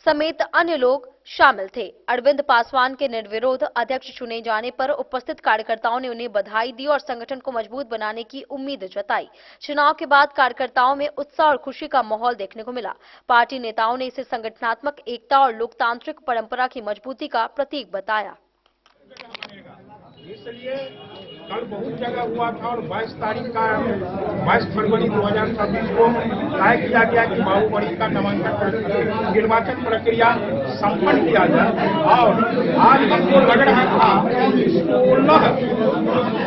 समेत अन्य लोग शामिल थे। अरविंद पासवान के निर्विरोध अध्यक्ष चुने जाने पर उपस्थित कार्यकर्ताओं ने उन्हें बधाई दी और संगठन को मजबूत बनाने की उम्मीद जताई। चुनाव के बाद कार्यकर्ताओं में उत्साह और खुशी का माहौल देखने को मिला। पार्टी नेताओं ने इसे संगठनात्मक एकता और लोकतांत्रिक परंपरा की मजबूती का प्रतीक बताया। इसलिए कल बहुत जगह हुआ था और 22 फरवरी 2026 को तय किया गया कि बाबूबड़ी का नामांकन निर्वाचन प्रक्रिया संपन्न किया जाए। और आज हमको लग रहा था कि 16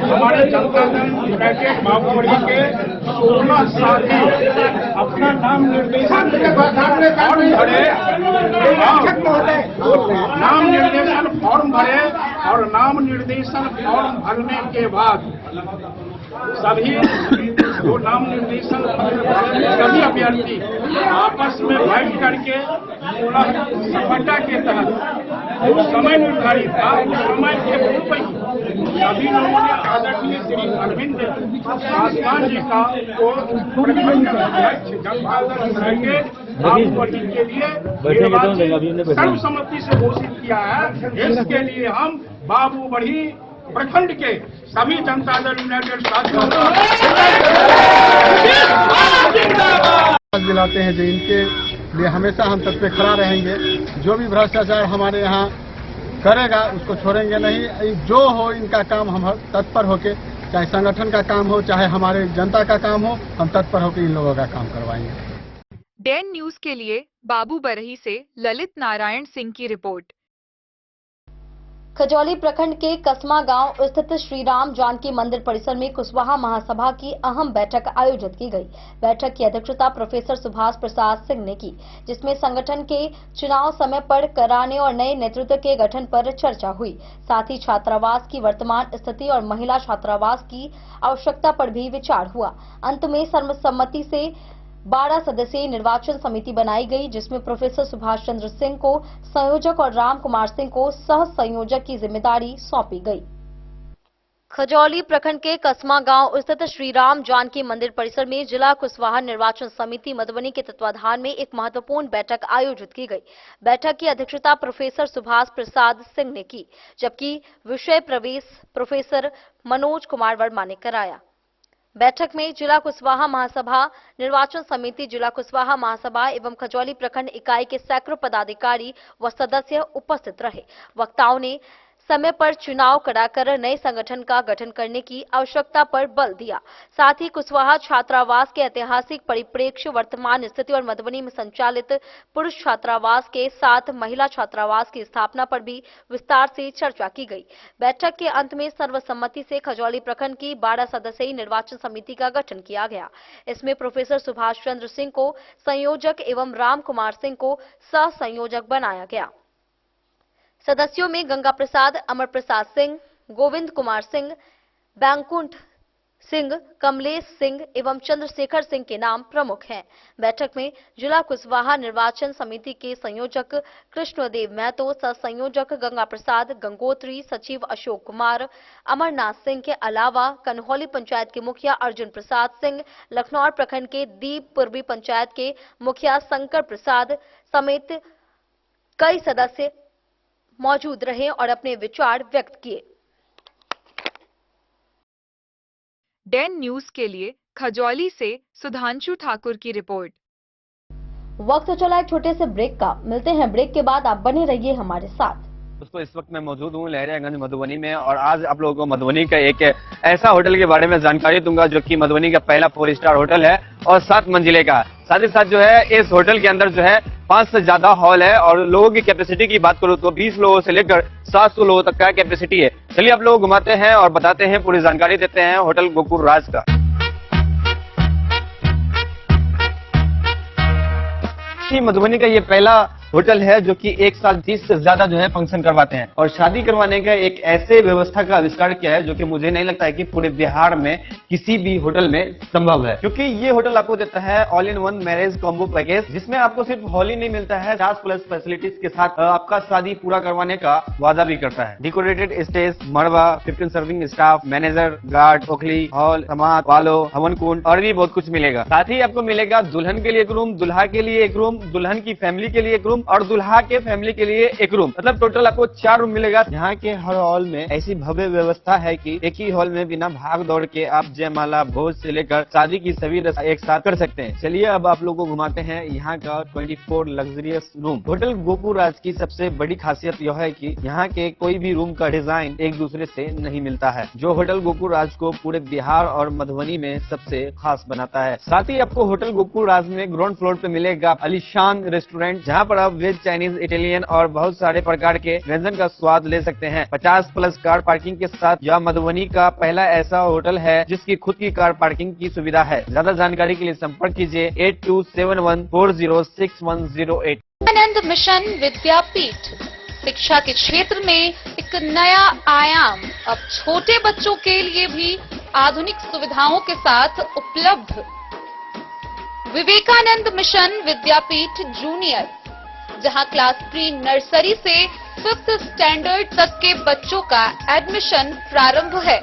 हमारे जनता दल यूनाइटेड बाबूबड़ी के 16 साथी अपना नाम निर्देशन फॉर्म भरे और नाम निर्देशन फॉर्म भरने के बाद सभी जो नाम निर्देशन सभी अभ्यर्थी आपस में बैठ करके सफलता के तहत जो समय निर्धारित था उस समय के पूर्व ही सभी लोगों ने आदरणीय श्री अरविंद पासवान जी का प्रखंड अध्यक्ष जनता दल यूनाइटेड बाबूबड़ी के लिए सर्वसम्मति से घोषित किया है। इसके लिए हम बाबूबड़ी प्रखंड के सभी जनता दल यूनाइटेड साथियों दिलाते हैं जो इनके लिए हमेशा हम तब पे खड़ा रहेंगे। जो भी भ्रष्टाचार हमारे यहाँ करेगा उसको छोड़ेंगे नहीं। जो हो इनका काम हम तत्पर होके, चाहे संगठन का काम हो चाहे हमारे जनता का काम हो, हम तत्पर होकर इन लोगों का काम करवाएंगे। डैन न्यूज के लिए बाबू बरही से ललित नारायण सिंह की रिपोर्ट। खजौली प्रखंड के कसमा गांव स्थित श्री राम जानकी मंदिर परिसर में कुशवाहा महासभा की अहम बैठक आयोजित की गई। बैठक की अध्यक्षता प्रोफेसर सुभाष प्रसाद सिंह ने की, जिसमें संगठन के चुनाव समय पर कराने और नए नेतृत्व के गठन पर चर्चा हुई। साथ ही छात्रावास की वर्तमान स्थिति और महिला छात्रावास की आवश्यकता पर भी विचार हुआ। अंत में सर्वसम्मति से 12 सदस्यीय निर्वाचन समिति बनाई गई, जिसमें प्रोफेसर सुभाष चंद्र सिंह को संयोजक और राम कुमार सिंह को सह संयोजक की जिम्मेदारी सौंपी गई। खजौली प्रखंड के कसमा गांव स्थित श्री राम जानकी मंदिर परिसर में जिला कुशवाहा निर्वाचन समिति मधुबनी के तत्वाधान में एक महत्वपूर्ण बैठक आयोजित की गई। बैठक की अध्यक्षता प्रोफेसर सुभाष प्रसाद सिंह ने की, जबकि विषय प्रवेश प्रोफेसर मनोज कुमार वर्मा ने कराया। बैठक में जिला कुशवाहा महासभा निर्वाचन समिति, जिला कुशवाहा महासभा एवं खजौली प्रखंड इकाई के सैकड़ों पदाधिकारी व सदस्य उपस्थित रहे। वक्ताओं ने समय पर चुनाव कराकर नए संगठन का गठन करने की आवश्यकता पर बल दिया। साथ ही कुशवाहा छात्रावास के ऐतिहासिक परिप्रेक्ष्य, वर्तमान स्थिति और मधुबनी में संचालित पुरुष छात्रावास के साथ महिला छात्रावास की स्थापना पर भी विस्तार से चर्चा की गई। बैठक के अंत में सर्वसम्मति से खजौली प्रखंड की 12 सदस्यीय निर्वाचन समिति का गठन किया गया। इसमें प्रोफेसर सुभाष चंद्र सिंह को संयोजक एवं राम कुमार सिंह को सह संयोजक बनाया गया। सदस्यों में गंगा प्रसाद, अमर प्रसाद सिंह, गोविंद कुमार सिंह, बैंकुंठ सिंह, कमलेश सिंह एवं चंद्रशेखर सिंह के नाम प्रमुख हैं। बैठक में जिला कुशवाहा निर्वाचन समिति के संयोजक कृष्णदेव महतो, सह संयोजक गंगा प्रसाद गंगोत्री, सचिव अशोक कुमार, अमरनाथ सिंह के अलावा कन्हौली पंचायत के मुखिया अर्जुन प्रसाद सिंह, लखनौर प्रखंड के दीप पूर्वी पंचायत के मुखिया शंकर प्रसाद समेत कई सदस्य मौजूद रहे और अपने विचार व्यक्त किए। डैन न्यूज के लिए खजौली से सुधांशु ठाकुर की रिपोर्ट। वक्त चला एक छोटे से ब्रेक का। मिलते हैं ब्रेक के बाद, आप बने रहिए हमारे साथ। दोस्तों, इस वक्त मैं मौजूद हूँ लहरियागंज मधुबनी में और आज आप लोगों को मधुबनी का एक ऐसा होटल के बारे में जानकारी दूंगा जो कि मधुबनी का पहला 4 स्टार होटल है और 7 मंजिले का। साथ ही साथ जो है इस होटल के अंदर जो है 5 से ज्यादा हॉल है और लोगों की कैपेसिटी की बात करूँ तो 20 लोगों से लेकर 700 लोगों तक का कैपेसिटी है। चलिए आप लोग घुमाते हैं और बताते हैं, पूरी जानकारी देते हैं होटल गोकुल राज का। मधुबनी का ये पहला होटल है जो कि एक साथ 30 से ज्यादा जो है फंक्शन करवाते हैं और शादी करवाने का एक ऐसे व्यवस्था का आविष्कार किया है जो कि मुझे नहीं लगता है कि पूरे बिहार में किसी भी होटल में संभव है, क्योंकि ये होटल आपको देता है all in one marriage combo package, जिसमें आपको सिर्फ हॉल ही नहीं मिलता है, 50+ फैसिलिटीज के साथ आपका शादी पूरा करवाने का वादा भी करता है। डेकोरेटेड स्टेज, मड़वा, 15 सर्विंग स्टाफ, मैनेजर, गार्ड, ओखली, हॉल, समाज, वालो, हवन कुंड और भी बहुत कुछ मिलेगा। साथ ही आपको मिलेगा दुल्हन के लिए एक रूम, दुल्हा के लिए एक रूम, दुल्हन की फैमिली के लिए एक रूम और दुल्हा के फैमिली के लिए एक रूम, मतलब टोटल आपको 4 रूम मिलेगा। यहाँ के हर हॉल में ऐसी भव्य व्यवस्था है कि एक ही हॉल में बिना भाग दौड़ के आप जयमाला, भोज से लेकर शादी की सभी रस्म एक साथ कर सकते हैं। चलिए अब आप लोगों को घुमाते हैं यहाँ का 24 लग्जरियस रूम। होटल गोकुल राज की सबसे बड़ी खासियत यह है कि यहाँ के कोई भी रूम का डिजाइन एक दूसरे से नहीं मिलता है, जो होटल गोकुल राज को पूरे बिहार और मधुबनी में सबसे खास बनाता है। साथ ही आपको होटल गोकुल राज में ग्राउंड फ्लोर पे मिलेगा आलीशान रेस्टोरेंट, जहाँ पर आप वेज, चाइनीज, इटालियन और बहुत सारे प्रकार के व्यंजन का स्वाद ले सकते हैं। 50+ कार पार्किंग के साथ यह मधुबनी का पहला ऐसा होटल है जिसकी खुद की कार पार्किंग की सुविधा है। ज्यादा जानकारी के लिए संपर्क कीजिए 8271406108। आनंद मिशन विद्यापीठ शिक्षा के क्षेत्र में एक नया आयाम अब छोटे बच्चों के लिए भी आधुनिक सुविधाओं के साथ उपलब्ध। विवेकानंद मिशन विद्यापीठ जूनियर, जहां क्लास प्री नर्सरी से 5th स्टैंडर्ड तक के बच्चों का एडमिशन प्रारंभ है।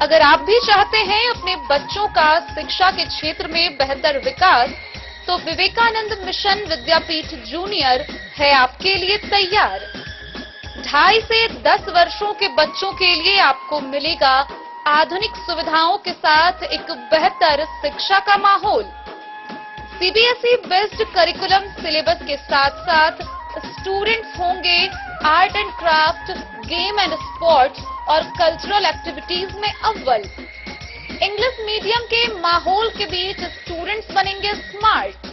अगर आप भी चाहते हैं अपने बच्चों का शिक्षा के क्षेत्र में बेहतर विकास, तो विवेकानंद मिशन विद्यापीठ जूनियर है आपके लिए तैयार। 2.5 से 10 वर्षों के बच्चों के लिए आपको मिलेगा आधुनिक सुविधाओं के साथ एक बेहतर शिक्षा का माहौल। सीबीएसई बेस्ड करिकुलम सिलेबस के साथ साथ स्टूडेंट्स होंगे art and craft, game and sports और कल्चरल एक्टिविटीज में अव्वल। इंग्लिश मीडियम के माहौल के बीच स्टूडेंट्स बनेंगे स्मार्ट,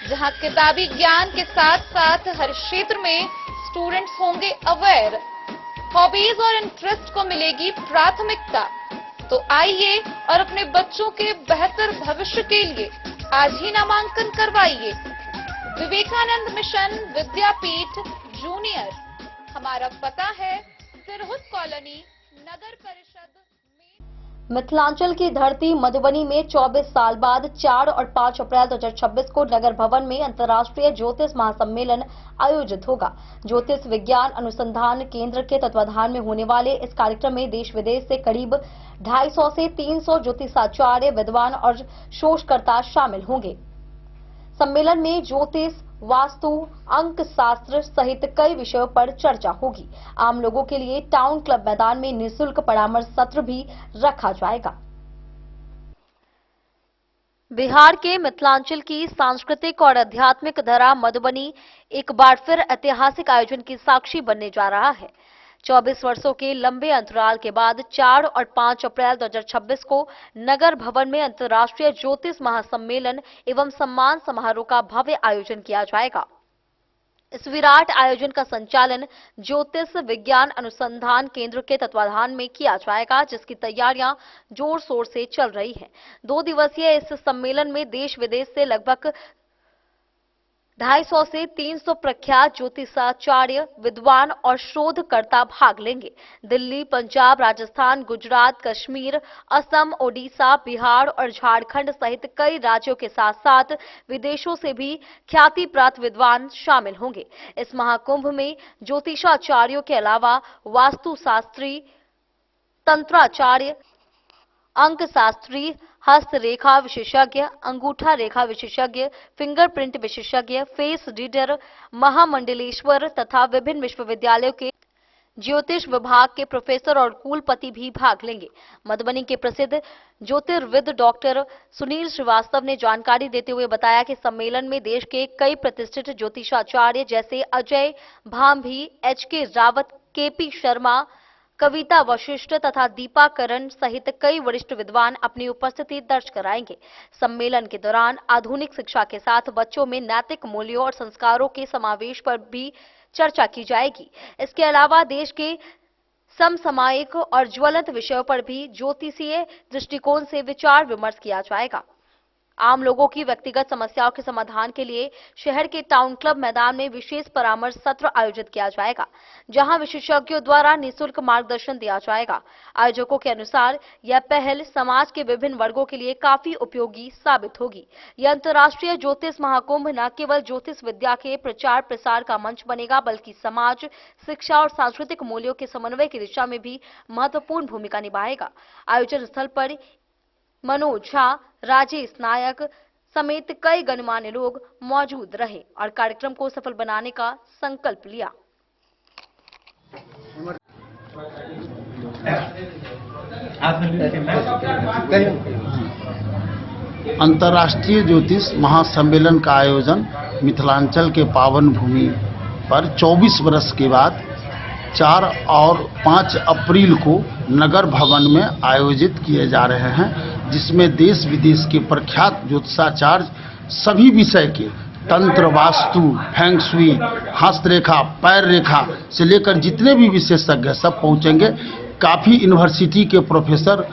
जहां किताबी ज्ञान के साथ साथ हर क्षेत्र में स्टूडेंट्स होंगे अवेयर। हॉबीज और इंटरेस्ट को मिलेगी प्राथमिकता। तो आइए और अपने बच्चों के बेहतर भविष्य के लिए आज ही नामांकन करवाइए। विवेकानंद मिशन विद्यापीठ जूनियर, हमारा पता है सिरहुत कॉलोनी, नगर परिषद। मिथिलांचल की धरती मधुबनी में 24 साल बाद 4 और 5 अप्रैल 2026 को नगर भवन में अंतर्राष्ट्रीय ज्योतिष महासम्मेलन आयोजित होगा। ज्योतिष विज्ञान अनुसंधान केंद्र के तत्वाधान में होने वाले इस कार्यक्रम में देश विदेश से करीब 250 से 300 ज्योतिषाचार्य, विद्वान और शोधकर्ता शामिल होंगे। सम्मेलन में ज्योतिष, वास्तु, अंक शास्त्र सहित कई विषयों पर चर्चा होगी। आम लोगों के लिए टाउन क्लब मैदान में निःशुल्क परामर्श सत्र भी रखा जाएगा। बिहार के मिथिलांचल की सांस्कृतिक और आध्यात्मिक धरा मधुबनी एक बार फिर ऐतिहासिक आयोजन की साक्षी बनने जा रहा है। 24 वर्षों के लंबे अंतराल के बाद 4 और 5 अप्रैल 2026 को नगर भवन में अंतर्राष्ट्रीय ज्योतिष महासम्मेलन एवं सम्मान समारोह का भव्य आयोजन किया जाएगा। इस विराट आयोजन का संचालन ज्योतिष विज्ञान अनुसंधान केंद्र के तत्वाधान में किया जाएगा, जिसकी तैयारियां जोर शोर से चल रही हैं। 2 दिवसीय इस सम्मेलन में देश विदेश से लगभग 250 से 300 प्रख्यात ज्योतिषाचार्य, विद्वान और शोधकर्ता भाग लेंगे। दिल्ली, पंजाब, राजस्थान, गुजरात, कश्मीर, असम, ओडिशा, बिहार और झारखंड सहित कई राज्यों के साथ साथ विदेशों से भी ख्याति प्राप्त विद्वान शामिल होंगे। इस महाकुंभ में ज्योतिषाचार्यों के अलावा वास्तुशास्त्री, तंत्राचार्य, अंक शास्त्री, हस्तरेखा विशेषज्ञ, अंगूठा रेखा विशेषज्ञ, फिंगरप्रिंट विशेषज्ञ, फेस रीडर, महामंडलेश्वर तथा विभिन्न विश्वविद्यालयों के ज्योतिष विभाग के प्रोफेसर और कुलपति भी भाग लेंगे। मधुबनी के प्रसिद्ध ज्योतिर्विद डॉक्टर सुनील श्रीवास्तव ने जानकारी देते हुए बताया कि सम्मेलन में देश के कई प्रतिष्ठित ज्योतिषाचार्य जैसे अजय भांभी, एच.के. रावत, के.पी. शर्मा, कविता वशिष्ठ तथा दीपा करण सहित कई वरिष्ठ विद्वान अपनी उपस्थिति दर्ज कराएंगे। सम्मेलन के दौरान आधुनिक शिक्षा के साथ बच्चों में नैतिक मूल्यों और संस्कारों के समावेश पर भी चर्चा की जाएगी। इसके अलावा देश के समसामयिक और ज्वलंत विषयों पर भी ज्योतिषीय दृष्टिकोण से विचार विमर्श किया जाएगा। आम लोगों की व्यक्तिगत समस्याओं के समाधान के लिए शहर के टाउन क्लब मैदान में विशेष परामर्श सत्र आयोजित किया जाएगा, जहां विशेषज्ञों द्वारा निःशुल्क मार्गदर्शन दिया जाएगा। आयोजकों के अनुसार यह पहल समाज के विभिन्न वर्गों के लिए काफी उपयोगी साबित होगी। यह अंतर्राष्ट्रीय ज्योतिष महाकुंभ न केवल ज्योतिष विद्या के प्रचार प्रसार का मंच बनेगा, बल्कि समाज, शिक्षा और सांस्कृतिक मूल्यों के समन्वय की दिशा में भी महत्वपूर्ण भूमिका निभाएगा। आयोजन स्थल पर मनोज झा, राजेश नायक समेत कई गणमान्य लोग मौजूद रहे और कार्यक्रम को सफल बनाने का संकल्प लिया। अंतर्राष्ट्रीय ज्योतिष महासम्मेलन का आयोजन मिथिलांचल के पावन भूमि पर 24 वर्ष के बाद 4 और 5 अप्रैल को नगर भवन में आयोजित किए जा रहे हैं, जिसमें देश विदेश के प्रख्यात ज्योतिषाचार्य सभी विषय के तंत्र, वास्तु, फेंग शुई, हस्तरेखा, पैर रेखा से लेकर जितने भी विशेषज्ञ सब पहुंचेंगे। काफ़ी यूनिवर्सिटी के प्रोफेसर,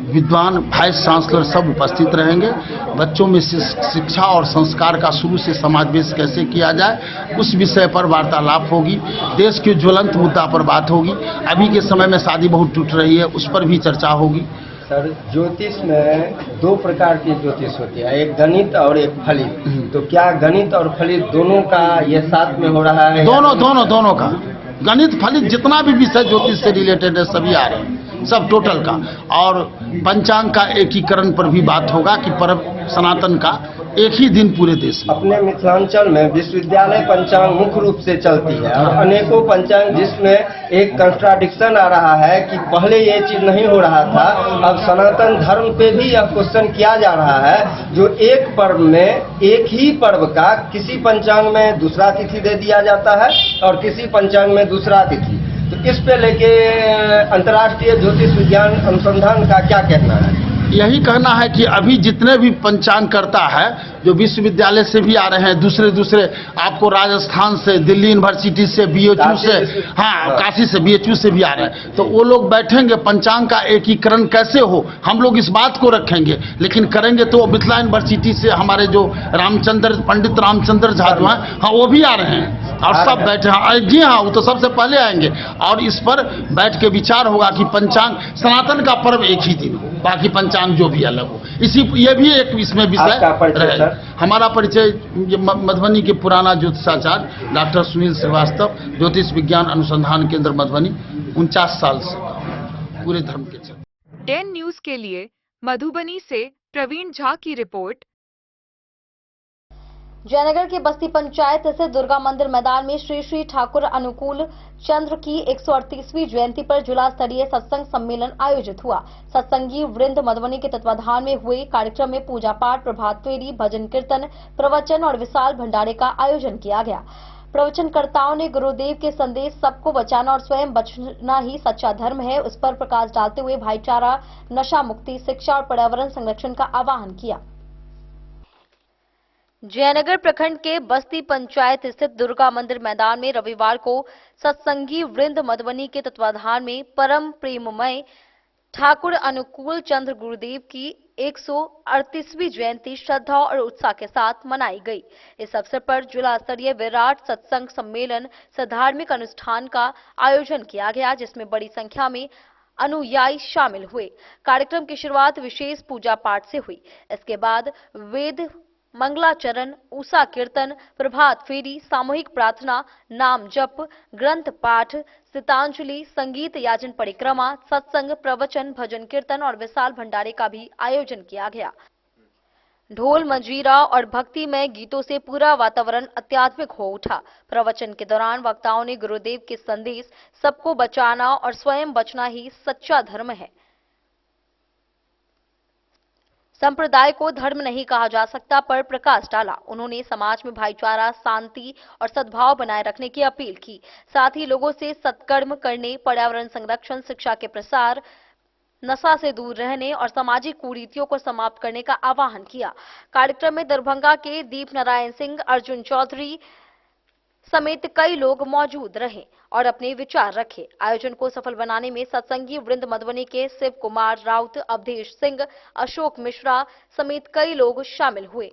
विद्वान, वाइस चांसलर सब उपस्थित रहेंगे। बच्चों में शिक्षा और संस्कार का शुरू से समावेश कैसे किया जाए उस विषय पर वार्तालाप होगी। देश के ज्वलंत मुद्दा पर बात होगी। अभी के समय में शादी बहुत टूट रही है, उस पर भी चर्चा होगी। सर, ज्योतिष में 2 प्रकार की ज्योतिष होती है, एक गणित और एक फलित। तो क्या गणित और फलित दोनों का ये साथ में हो रहा है? दोनों का गणित फलित जितना भी विषय ज्योतिष से रिलेटेड है सभी आ रहे हैं, सब टोटल का। और पंचांग का एकीकरण पर भी बात होगा कि पर्व सनातन का एक ही दिन पूरे देश में। अपने मिथिलांचल में विश्वविद्यालय पंचांग मुख्य रूप से चलती है और अनेकों पंचांग जिसमें एक कंट्राडिक्शन आ रहा है कि पहले ये चीज नहीं हो रहा था, अब सनातन धर्म पे भी यह क्वेश्चन किया जा रहा है, जो एक पर्व में एक ही पर्व का किसी पंचांग में दूसरा तिथि दे दिया जाता है और किसी पंचांग में दूसरा तिथि। तो इस पे लेके अंतर्राष्ट्रीय ज्योतिष विज्ञान अनुसंधान का क्या कहना है? यही कहना है कि अभी जितने भी पंचांग करता है, जो विश्वविद्यालय से भी आ रहे हैं, दूसरे आपको राजस्थान से, दिल्ली यूनिवर्सिटी से, BHU से, हाँ काशी से, BHU से भी आ रहे हैं, तो वो लोग बैठेंगे पंचांग का एकीकरण कैसे हो, हम लोग इस बात को रखेंगे। लेकिन करेंगे तो मिथिला यूनिवर्सिटी से हमारे जो पंडित रामचंद्र झा जो हैं, हाँ वो भी आ रहे हैं और सब बैठे हैं। जी हाँ, वो तो सबसे पहले आएंगे और इस पर बैठ के विचार होगा कि पंचांग सनातन का पर्व एक ही दिन हो, बाकी पंचांग जो भी अलग हो। ये भी एक इसमें विषय रहेगा। हमारा परिचय मधुबनी के पुराना ज्योतिषाचार्य डॉक्टर सुनील श्रीवास्तव, ज्योतिष विज्ञान अनुसंधान केंद्र मधुबनी, 49 साल से पूरे धर्म के चलते। 10 न्यूज के लिए मधुबनी से प्रवीण झा की रिपोर्ट। जयनगर के बस्ती पंचायत स्थित दुर्गा मंदिर मैदान में श्री श्री ठाकुर अनुकूल चंद्र की 138वीं जयंती पर जिला स्तरीय सत्संग सम्मेलन आयोजित हुआ। सत्संगी वृंद मधुबनी के तत्वाधान में हुए कार्यक्रम में पूजा पाठ, प्रभात फेरी, भजन कीर्तन, प्रवचन और विशाल भंडारे का आयोजन किया गया। प्रवचनकर्ताओं ने गुरुदेव के संदेश सबको बचाना और स्वयं बचना ही सच्चा धर्म है उस पर प्रकाश डालते हुए भाईचारा, नशा मुक्ति, शिक्षा और पर्यावरण संरक्षण का आह्वान किया। जयनगर प्रखंड के बस्ती पंचायत स्थित दुर्गा मंदिर मैदान में रविवार को सत्संगी वृंद मधुबनी के तत्वाधान में परम प्रेममय ठाकुर अनुकूल चंद्र गुरुदेव की 138वीं जयंती श्रद्धा और उत्साह के साथ मनाई गई। इस अवसर पर जिला स्तरीय विराट सत्संग सम्मेलन से धार्मिक अनुष्ठान का आयोजन किया गया, जिसमें बड़ी संख्या में अनुयायी शामिल हुए। कार्यक्रम की शुरुआत विशेष पूजा पाठ से हुई। इसके बाद वेद मंगलाचरण, उषा कीर्तन, प्रभात फेरी, सामूहिक प्रार्थना, नाम जप, ग्रंथ पाठ, सीतांजलि, संगीत याचन परिक्रमा, सत्संग, प्रवचन, भजन कीर्तन और विशाल भंडारे का भी आयोजन किया गया। ढोल, मंजीरा और भक्तिमय गीतों से पूरा वातावरण आध्यात्मिक हो उठा। प्रवचन के दौरान वक्ताओं ने गुरुदेव के संदेश सबको बचाना और स्वयं बचना ही सच्चा धर्म है, संप्रदाय को धर्म नहीं कहा जा सकता पर प्रकाश डाला। उन्होंने समाज में भाईचारा, शांति और सद्भाव बनाए रखने की अपील की। साथ ही लोगों से सत्कर्म करने, पर्यावरण संरक्षण, शिक्षा के प्रसार, नशा से दूर रहने और सामाजिक कुरीतियों को समाप्त करने का आह्वान किया। कार्यक्रम में दरभंगा के दीप नारायण सिंह, अर्जुन चौधरी समेत कई लोग मौजूद रहे और अपने विचार रखे। आयोजन को सफल बनाने में सत्संगी वृंद मधुबनी के शिव कुमार राउत, अवधेश सिंह, अशोक मिश्रा समेत कई लोग शामिल हुए।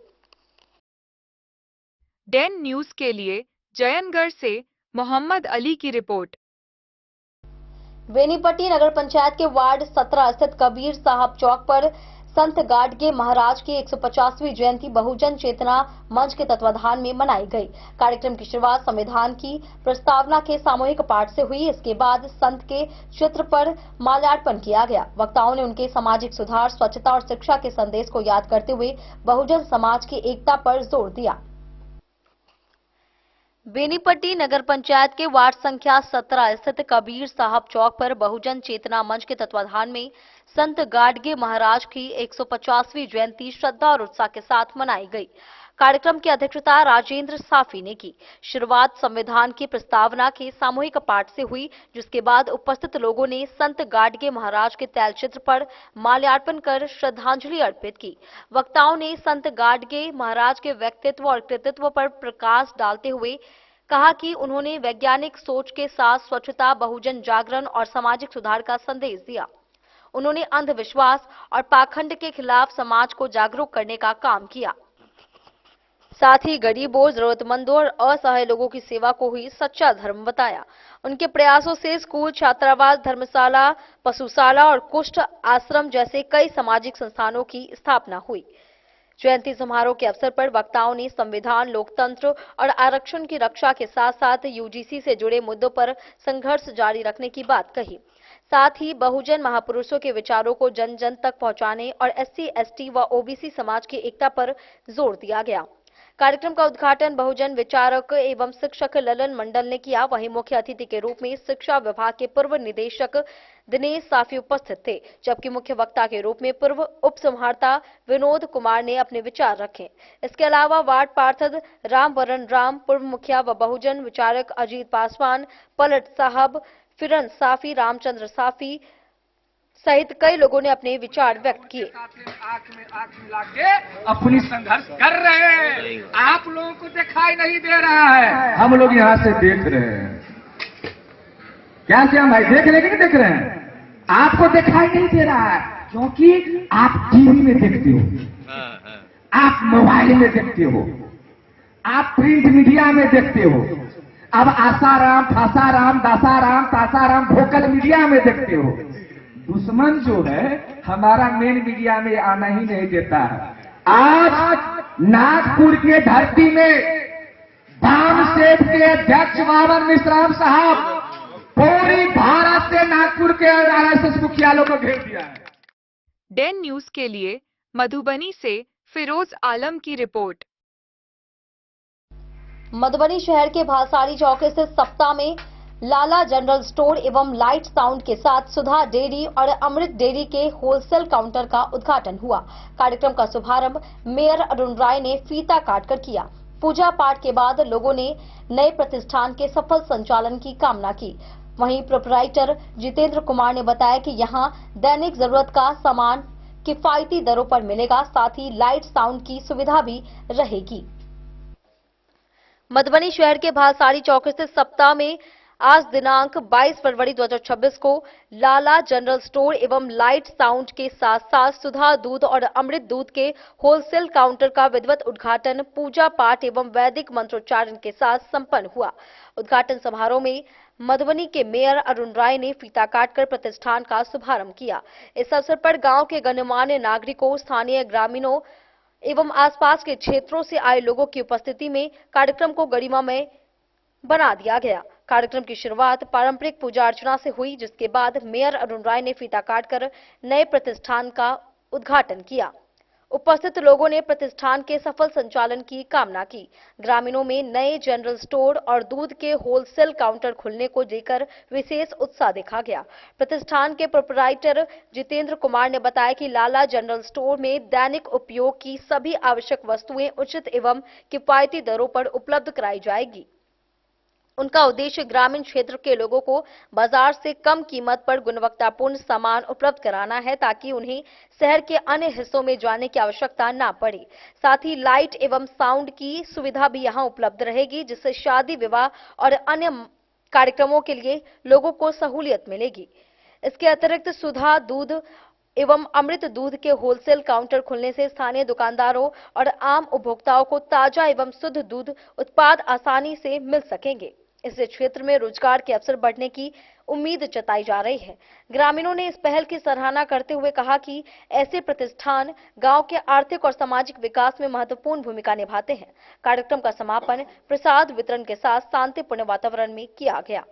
डेन न्यूज के लिए जयनगढ़ से मोहम्मद अली की रिपोर्ट। बेनीपट्टी नगर पंचायत के वार्ड 17 स्थित कबीर साहब चौक पर संत गाडगे महाराज की 150वीं जयंती बहुजन चेतना मंच के तत्वाधान में मनाई गई। कार्यक्रम की शुरुआत संविधान की प्रस्तावना के सामूहिक पाठ से हुई। इसके बाद संत के चित्र पर माल्यार्पण किया गया। वक्ताओं ने उनके सामाजिक सुधार, स्वच्छता और शिक्षा के संदेश को याद करते हुए बहुजन समाज की एकता पर जोर दिया। बेनीपट्टी नगर पंचायत के वार्ड संख्या 17 स्थित कबीर साहब चौक पर बहुजन चेतना मंच के तत्वाधान में संत गाडगे महाराज की 150वीं जयंती श्रद्धा और उत्साह के साथ मनाई गई। कार्यक्रम की अध्यक्षता राजेंद्र साफी ने की। शुरुआत संविधान की प्रस्तावना के सामूहिक पाठ से हुई, जिसके बाद उपस्थित लोगों ने संत गाडगे महाराज के तैलचित्र पर माल्यार्पण कर श्रद्धांजलि अर्पित की। वक्ताओं ने संत गाडगे महाराज के व्यक्तित्व और कृतित्व पर प्रकाश डालते हुए कहा कि उन्होंने वैज्ञानिक सोच के साथ स्वच्छता, बहुजन जागरण और सामाजिक सुधार का संदेश दिया। उन्होंने अंधविश्वास और पाखंड के खिलाफ समाज को जागरूक करने का काम किया। साथ ही गरीबों, जरूरतमंदों और असहाय लोगों की सेवा को ही सच्चा धर्म बताया। उनके प्रयासों से स्कूल, छात्रावास, धर्मशाला, पशुशाला और कुष्ठ आश्रम जैसे कई सामाजिक संस्थानों की स्थापना हुई। जयंती समारोह के अवसर पर वक्ताओं ने संविधान, लोकतंत्र और आरक्षण की रक्षा के साथ साथ यूजीसी से जुड़े मुद्दों पर संघर्ष जारी रखने की बात कही। साथ ही बहुजन महापुरुषों के विचारों को जन जन तक पहुंचाने और एससी, एसटी व ओबीसी समाज की एकता पर जोर दिया गया। कार्यक्रम का उद्घाटन बहुजन विचारक एवं शिक्षक ललन मंडल ने किया। वहीं मुख्य अतिथि के रूप में शिक्षा विभाग के पूर्व निदेशक दिनेश साफी उपस्थित थे, जबकि मुख्य वक्ता के रूप में पूर्व उप संवाददाता विनोद कुमार ने अपने विचार रखे। इसके अलावा वार्ड पार्षद रामवरण राम, पूर्व मुखिया व बहुजन विचारक अजीत पासवान, पलट साहब, फिरन साफी, रामचंद्र साफी सहित कई लोगों ने अपने विचार व्यक्त किए। अपनी संघर्ष कर रहे हैं, आप लोगों को दिखाई नहीं दे रहा है, हम लोग यहाँ से देख रहे हैं। क्या भाई, देख रहे हैं कि नहीं देख रहे हैं? आपको दिखाई नहीं दे रहा है क्योंकि आप टीवी में देखते हो, आप मोबाइल में देखते हो, आप प्रिंट मीडिया में देखते हो, अब आसाराम, फासाराम, दासाराम, तासाराम भोकल मीडिया में देखते हो। दुश्मन जो है हमारा मेन मीडिया में आना ही नहीं देता है। आज नागपुर के धरती में वामसेठ के अध्यक्ष बाबर मिश्राम साहब पूरी भारत से नागपुर के आरएसएस मुखियालों को घेर दिया है। डेन न्यूज के लिए मधुबनी से फिरोज आलम की रिपोर्ट। मधुबनी शहर के भासारी चौक स्थित सप्ताह में लाला जनरल स्टोर एवं लाइट साउंड के साथ सुधा डेयरी और अमृत डेयरी के होलसेल काउंटर का उद्घाटन हुआ। कार्यक्रम का शुभारंभ मेयर अरुण राय ने फीता काटकर किया। पूजा पाठ के बाद लोगों ने नए प्रतिष्ठान के सफल संचालन की कामना की। वहीं प्रोपराइटर जितेंद्र कुमार ने बताया कि यहां दैनिक जरूरत का सामान किफायती दरों पर मिलेगा, साथ ही लाइट साउंड की सुविधा भी रहेगी। मधुबनी शहर के भासारी चौक स्थित सप्ताह में आज दिनांक 22 फरवरी 2026 को लाला जनरल स्टोर एवं लाइट साउंड के साथ साथ सुधा दूध और अमृत दूध के होलसेल काउंटर का विधिवत उद्घाटन पूजा पाठ एवं वैदिक मंत्रोच्चारण के साथ संपन्न हुआ। उद्घाटन समारोह में मधुबनी के मेयर अरुण राय ने फीता काटकर प्रतिष्ठान का शुभारंभ किया। इस अवसर पर गांव के गणमान्य नागरिकों, स्थानीय ग्रामीणों एवं आसपास के क्षेत्रों से आए लोगों की उपस्थिति में कार्यक्रम को गरिमामय बना दिया गया। कार्यक्रम की शुरुआत पारंपरिक पूजा अर्चना से हुई, जिसके बाद मेयर अरुण राय ने फीता काटकर नए प्रतिष्ठान का उद्घाटन किया। उपस्थित लोगों ने प्रतिष्ठान के सफल संचालन की कामना की। ग्रामीणों में नए जनरल स्टोर और दूध के होलसेल काउंटर खुलने को लेकर विशेष उत्साह देखा गया। प्रतिष्ठान के प्रोपराइटर जितेंद्र कुमार ने बताया कि लाला जनरल स्टोर में दैनिक उपयोग की सभी आवश्यक वस्तुएं उचित एवं किफायती दरों पर उपलब्ध कराई जाएगी। उनका उद्देश्य ग्रामीण क्षेत्र के लोगों को बाजार से कम कीमत पर गुणवत्तापूर्ण सामान उपलब्ध कराना है ताकि उन्हें शहर के अन्य हिस्सों में जाने की आवश्यकता न पड़े। साथ ही लाइट एवं साउंड की सुविधा भी यहां उपलब्ध रहेगी, जिससे शादी विवाह और अन्य कार्यक्रमों के लिए लोगों को सहूलियत मिलेगी। इसके अतिरिक्त सुधा दूध एवं अमृत दूध के होलसेल काउंटर खुलने से स्थानीय दुकानदारों और आम उपभोक्ताओं को ताजा एवं शुद्ध दूध उत्पाद आसानी से मिल सकेंगे। इससे क्षेत्र में रोजगार के अवसर बढ़ने की उम्मीद जताई जा रही है। ग्रामीणों ने इस पहल की सराहना करते हुए कहा कि ऐसे प्रतिष्ठान गांव के आर्थिक और सामाजिक विकास में महत्वपूर्ण भूमिका निभाते हैं। कार्यक्रम का समापन प्रसाद वितरण के साथ शांतिपूर्ण वातावरण में किया गया।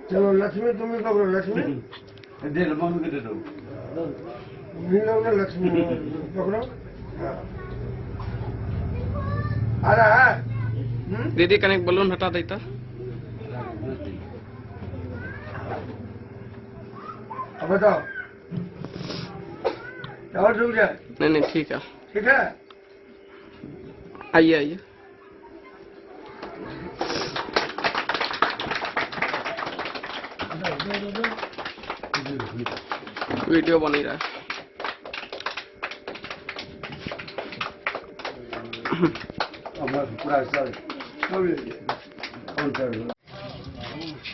चलो लक्ष्मी तुम्हें पकड़ो, लक्ष्मी दे दो, मम्मी को दे दो, लक्ष्मी पकड़ो। आ रहा है दीदी कनेक्ट बलून हटा देता। अब बताओ और रुक जाए। नहीं ठीक है, ठीक है, आइए आइए। वीडियो बन ही रहा है।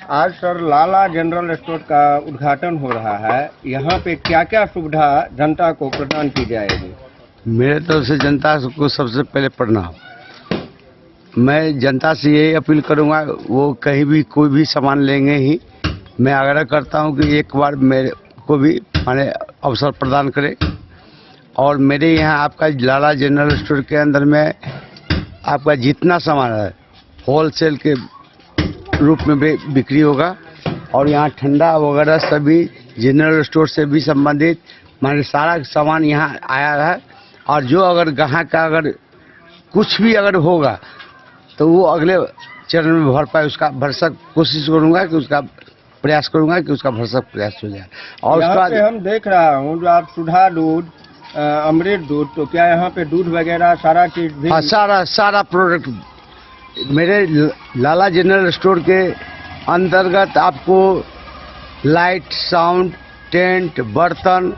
आज सर लाला जनरल स्टोर का उद्घाटन हो रहा है। यहाँ पे क्या क्या सुविधा जनता को प्रदान की जाएगी? मेरे तरफ से जनता को सबसे पहले प्रणाम। मैं जनता से यही अपील करूंगा, वो कहीं भी कोई भी सामान लेंगे ही मैं आग्रह करता हूं कि एक बार मेरे को भी माने अवसर प्रदान करें। और मेरे यहाँ आपका लाला जनरल स्टोर के अंदर में आपका जितना सामान है होलसेल के रूप में बिक्री होगा। और यहाँ ठंडा वगैरह सभी जनरल स्टोर से भी संबंधित माने सारा सामान यहाँ आया है। और जो अगर ग्राहक का अगर कुछ भी अगर होगा तो वो अगले चरण में भर पाए, उसका भरसक कोशिश करूँगा कि उसका प्रयास करूँगा कि उसका भरसक प्रयास हो जाए। और यहाँ पे हम देख रहा हूँ जो आप सुधा दूध, अमृत दूध, तो क्या यहाँ पे दूध वगैरह सारा चीज भी? हाँ, सारा प्रोडक्ट मेरे लाला जनरल स्टोर के अंतर्गत आपको लाइट, साउंड, टेंट, बर्तन,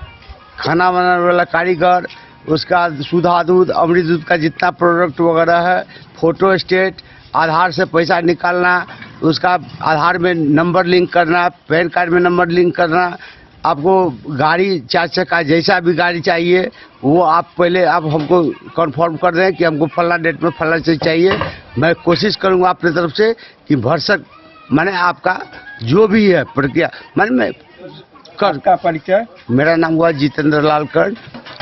खाना बनाने वाला कारीगर, उसका सुधा दूध, अमृत दूध का जितना प्रोडक्ट वगैरह है, फोटो स्टेट, आधार से पैसा निकालना, उसका आधार में नंबर लिंक करना, पैन कार्ड में नंबर लिंक करना, आपको गाड़ी 4 चक्का जैसा भी गाड़ी चाहिए वो आप पहले आप हमको कंफर्म कर दें कि हमको फलाना डेट में फलाना चीज़ चाहिए। मैं कोशिश करूंगा अपनी तरफ से कि भरसक मैंने आपका जो भी है प्रक्रिया मैं कर का परिचय। मेरा नाम हुआ जितेंद्र लाल कर्ण।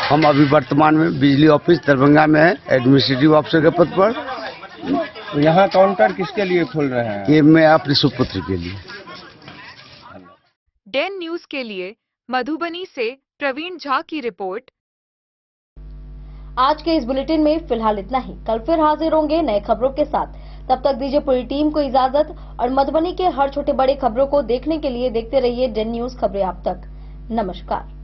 हम अभी वर्तमान में बिजली ऑफिस दरभंगा में है, एडमिनिस्ट्रेटिव ऑफिसर के पद पर। यहाँ काउंटर किसके लिए खोल रहे हैं? ये मैं अपने सुपुत्र के लिए। डेन न्यूज के लिए मधुबनी से प्रवीण झा की रिपोर्ट। आज के इस बुलेटिन में फिलहाल इतना ही। कल फिर हाजिर होंगे नए खबरों के साथ। तब तक दीजिए पूरी टीम को इजाजत और मधुबनी के हर छोटे बड़े खबरों को देखने के लिए देखते रहिए डेन न्यूज खबरें आप तक। नमस्कार।